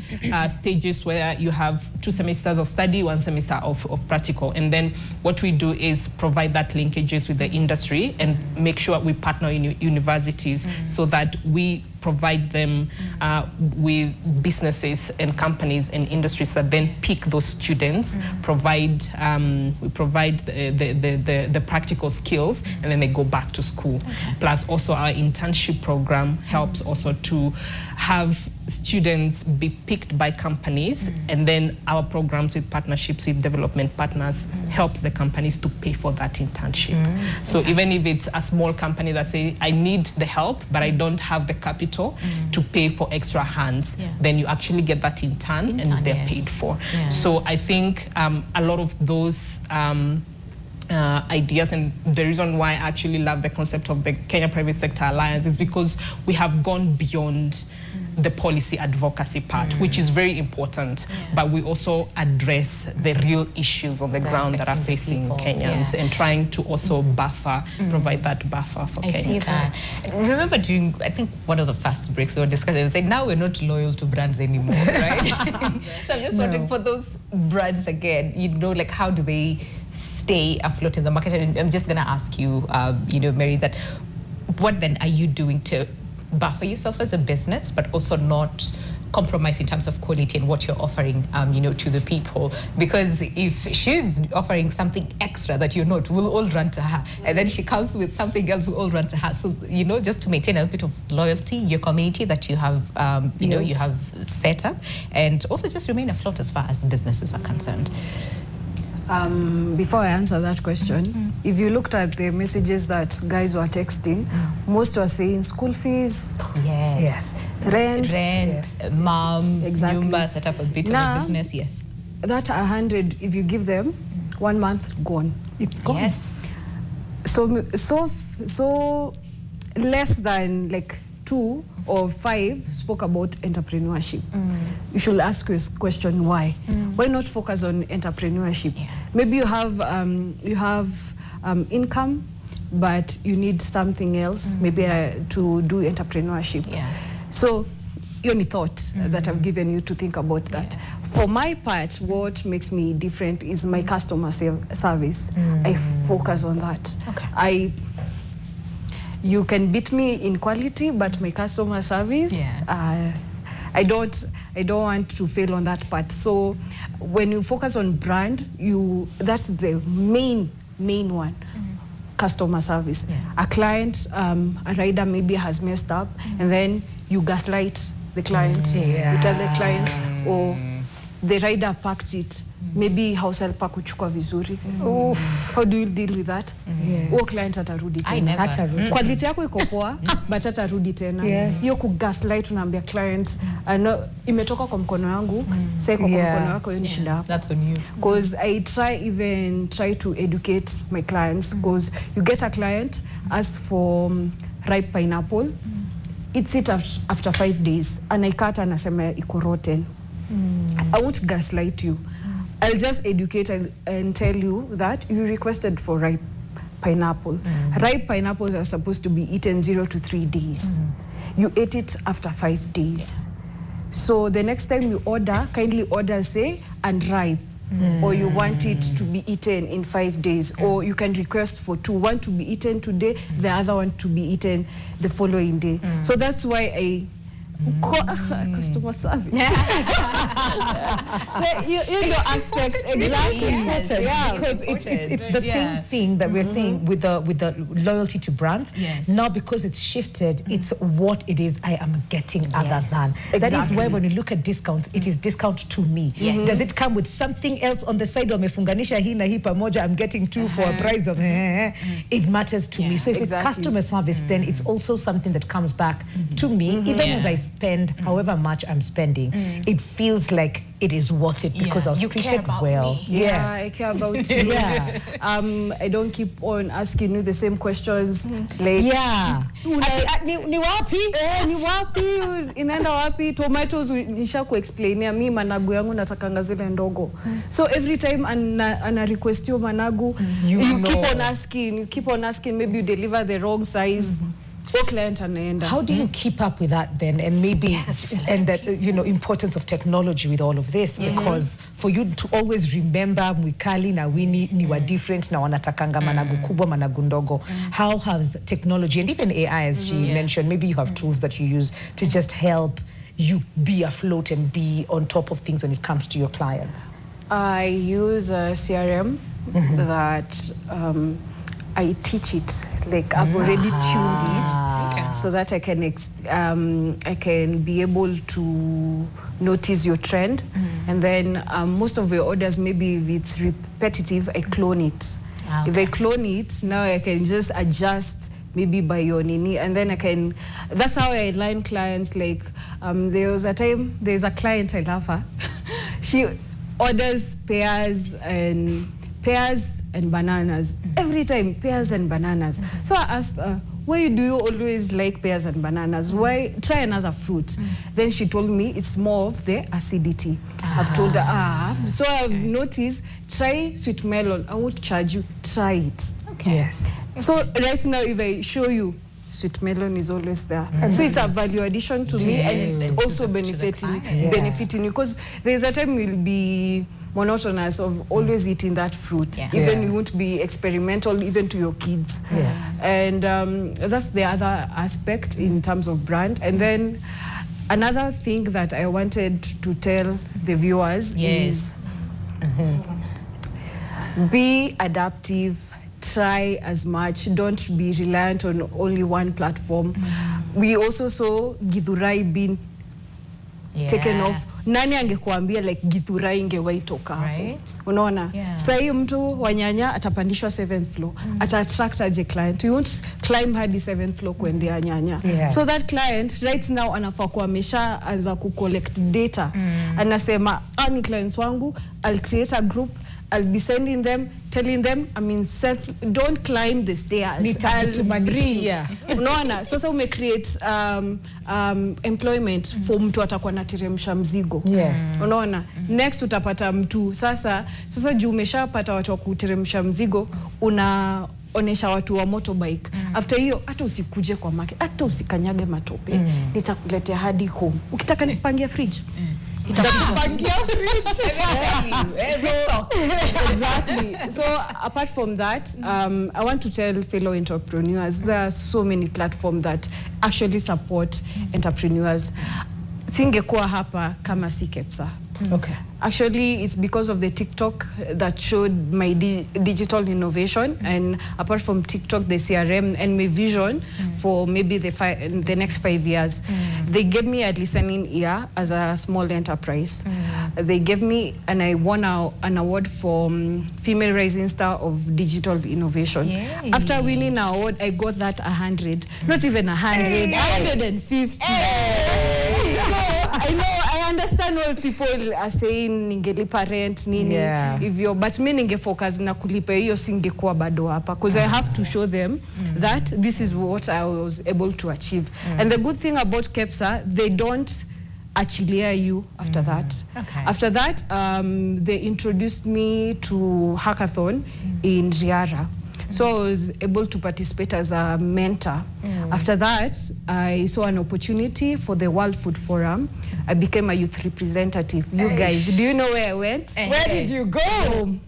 stages where you have 2 semesters of study, 1 semester of practical. And then what we do is provide that linkages with the industry and make sure we partner in universities so that we provide them with businesses and companies and industries that then pick those students, we provide the practical skills, and then they go back to school. Plus also our internship program helps also to have students be picked by companies, and then our programs with partnerships with development partners helps the companies to pay for that internship. So even if it's a small company that say, I need the help, but I don't have the capital to pay for extra hands, then you actually get that intern and they're paid for. So I think a lot of those ideas, and the reason why I actually love the concept of the Kenya Private Sector Alliance is because we have gone beyond the policy advocacy part, which is very important, but we also address the real issues on the ground that are facing Kenyans, and trying to also buffer, provide that buffer for Kenyans. Remember during, I think, one of the first breaks we were discussing, we said now we're not loyal to brands anymore, right? So I'm just wondering, for those brands again, you know, like how do they stay afloat in the market? And I'm just going to ask you, you know, Mary, that what then are you doing to buffer yourself as a business, but also not compromise in terms of quality and what you're offering, you know, to the people? Because if she's offering something extra that you're not, we'll all run to her, and then she comes with something else, we'll all run to her. So, you know, just to maintain a bit of loyalty, your community that you have, you know, you have set up, and also just remain afloat as far as businesses are concerned. Before I answer that question, if you looked at the messages that guys were texting, most were saying school fees, rent, mom, nyumba, set up a bit of a business, that 100, if you give them 1 month, gone. It's gone. So less than like 2 or 5 spoke about entrepreneurship. You should ask your question, why? Why not focus on entrepreneurship? Maybe you have income, but you need something else, maybe to do entrepreneurship. So, only thought that I've given you to think about that. For my part, what makes me different is my customer service. I focus on that. You can beat me in quality, but my customer service, I don't want to fail on that part. So when you focus on brand, that's the main one. Customer service. A client, a rider maybe has messed up, and then you gaslight the client. You tell the client, or the rider packed it. Maybe house helper kuchukua vizuri. How do you deal with that? Client atarudi tena. Quality yako iko poa, but atarudi tena. Hiyo kugaslight unaambia client, imetoka kwa mkono wangu, sasa iko kwa mkono wako, hiyo ni shida yako. That's on you. Because I try to educate my clients, because you get a client, ask for ripe pineapple, eats it after 5 days, anaikata anasema iko rotten. I won't gaslight you. I'll just educate and tell you that you requested for ripe pineapple. Ripe pineapples are supposed to be eaten 0 to 3 days. You ate it after 5 days. So the next time you order, kindly order, say, unripe. Or you want it to be eaten in 5 days. Or you can request for 2. One to be eaten today, the other one to be eaten the following day. So that's why Customer service. So you know aspect exactly. Important, Yeah. because it's the same thing that we're saying with the loyalty to brands. Yes. Now because it's shifted, it's what it is I am getting other than. That is why when you look at discounts, it is discount to me. Yes. Does it come with something else on the side? Wamefunganisha hii na hii pamoja, I'm getting two for a price of it matters to me. So if it's customer service, then it's also something that comes back to me. Even as I spend however much I'm spending, it feels like it is worth it because I was treated well. Yeah, I care about you. I don't keep on asking you the same questions. Like, ni wapi? Ni wapi? Inaenda wapi? Tomatoes nisha kuexplainia mi managu yangu natakanga zile ndogo. So every time ana request you managu, you keep on asking, maybe you deliver the wrong size. Client anaenda. How do you keep up with that then, and maybe and that importance of technology with all of this, because for you to always remember Mwikali na Winnie ni wa different na wanatakanga managu kubwa managu ndogo, how has technology and even AI, as she mentioned, maybe you have tools that you use to just help you be afloat and be on top of things when it comes to your clients? I use a CRM that I teach it, like I've already tuned it so that I can be able to notice your trend, and then most of your orders, maybe if it's repetitive, I clone it. If I clone it, now I can just adjust maybe by your nini, and then I can, that's how I line clients. Like there's a client, I love her. She orders pears and bananas every time, pears and bananas. So I asked why do you always like pears and bananas? Why try another fruit? Then she told me it's more of the acidity. I've told her so I've noticed, try sweet melon, I won't charge you, try it. Yes. So right now if I show you, sweet melon is always there. So it's a value addition to me, and it's also benefiting you, because there's a time we'll be monotonous of always eating that fruit. Even you won't be experimental even to your kids. And that's the other aspect in terms of brand. And then another thing that I wanted to tell the viewers is be adaptive, try as much, don't be reliant on only one platform. We also saw Githurai being taken off. Nani angekuambia like Githurai ingewahi toka hapo? Unaona? Sasa hiyo mtu wa nyanya atapandishwa 7th floor. Ata-attract aje client. You won't climb hadi 7th floor kuendea nyanya. So that client right now anafaa kuwa ameshaanza ku-collect data. Anasema, ni clients wangu, I'll create a group, I'll be sending them, telling them, don't climb the stairs. Unaona? Sasa create employment for mtu atakuwa nateremsha mzigo. Unaona? Next utapata mtu. Sasa juu umeshapata watu wa kuteremsha mzigo, onesha watu wa motorbike. After hiyo, hata usikuje kwa market, hata usikanyage matope. Nitakuletea hadi home. Ukitaka nipangia fridge. Exactly. So apart from that, I want to tell fellow entrepreneurs, there are so many platforms that actually support entrepreneurs. Singekuwa hapa kama si KEPSA. Actually, it's because of the TikTok that showed my digital innovation, and apart from TikTok, the CRM and my vision for maybe the next 5 years. They gave me a listening ear as a small enterprise. They gave me, and I won an award for Female Rising Star of Digital Innovation. After winning an award, I got that 100, not even 100, 150. I know, I understand what people are saying, ningelipa rent nini hivyo, but me ningefocus na kulipa hiyo, singekuwa bado hapa, because I have to show them that this is what I was able to achieve. And the good thing about KEPSA, they don't achilia you after that. After that, they introduced me to hackathon in Riara. So I was able to participate as a mentor. After that, I saw an opportunity for the World Food Forum. I became a youth representative. You guys, do you know where I went? Where did you go? Home.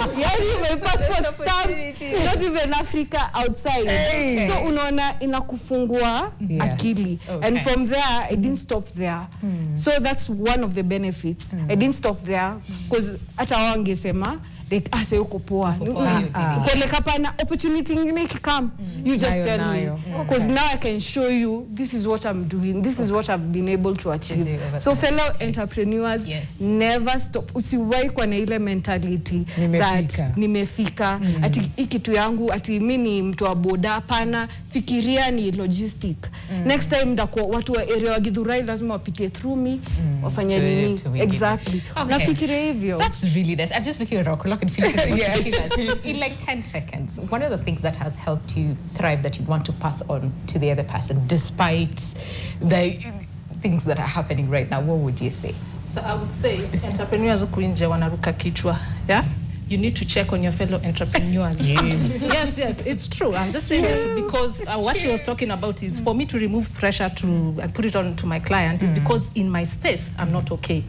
Yani my passport stamped, not even Africa, outside. Hey. So unaona inakufungua akili. Okay. And from there, I didn't stop there. So that's one of the benefits. I didn't stop there because hata wangesema like ase uko poa. Ukole kapana opportunity nyingine ikikam, you just tell me. Because now I can show you this is what I'm doing. This is what I've been able to achieve. So fellow entrepreneurs, never stop. Usiwahi kwa na ile mentality that nimefika ati ikitu yangu ati mimi ni mtu wa boda. Hapana, fikiria ni logistic. Next time ndako watu wa area wa Githurai lazima wapitie through me wafanya nini exactly. Nafikiria hivyo. That's really nice. I'm just looking at our clock and feeling in like 10 seconds. One of the things that has helped you thrive that you want to pass on to the other person despite the things that are happening right now, what would you say? So I would say entrepreneurs huku nje wanaruka kichwa, yeah? You need to check on your fellow entrepreneurs. Yes, it's true. I'm just saying that because what she was talking about is for me to remove pressure and put it on to my client is because in my space, I'm not okay.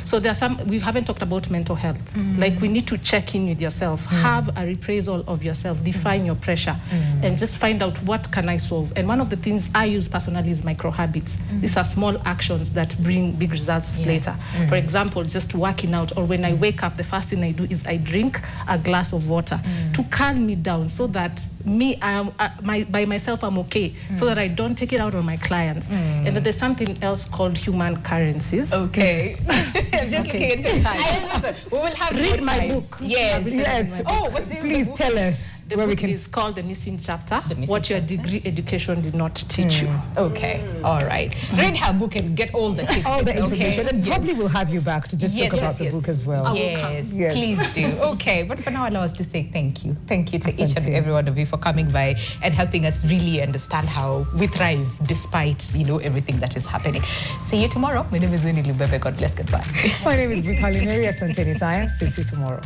So there are we haven't talked about mental health. Like we need to check in with yourself, have a reappraisal of yourself, define your pressure, and just find out what can I solve. And one of the things I use personally is micro habits. These are small actions that bring big results later. For example, just working out, or when I wake up, the first thing I do is I drink a glass of water to calm me down so that by myself I'm okay, so that I don't take it out on my clients. And then there's something else called human currencies. Okay. I'm just looking at the time. We will have read my book. Yes. Oh, please tell us. The book is called The Missing Chapter, What Your Degree Education Did Not Teach You. Okay, all right. Read her book and get all the tips. All the information. And probably we'll have you back to just talk about the book as well. Yes, please do. Okay, but for now, allow us to say thank you. Thank you to each and every one of you for coming by and helping us really understand how we thrive despite, everything that is happening. See you tomorrow. My name is Winnie Lubebe. God bless. Goodbye. My name is Mary Asante Nisaya. See you tomorrow.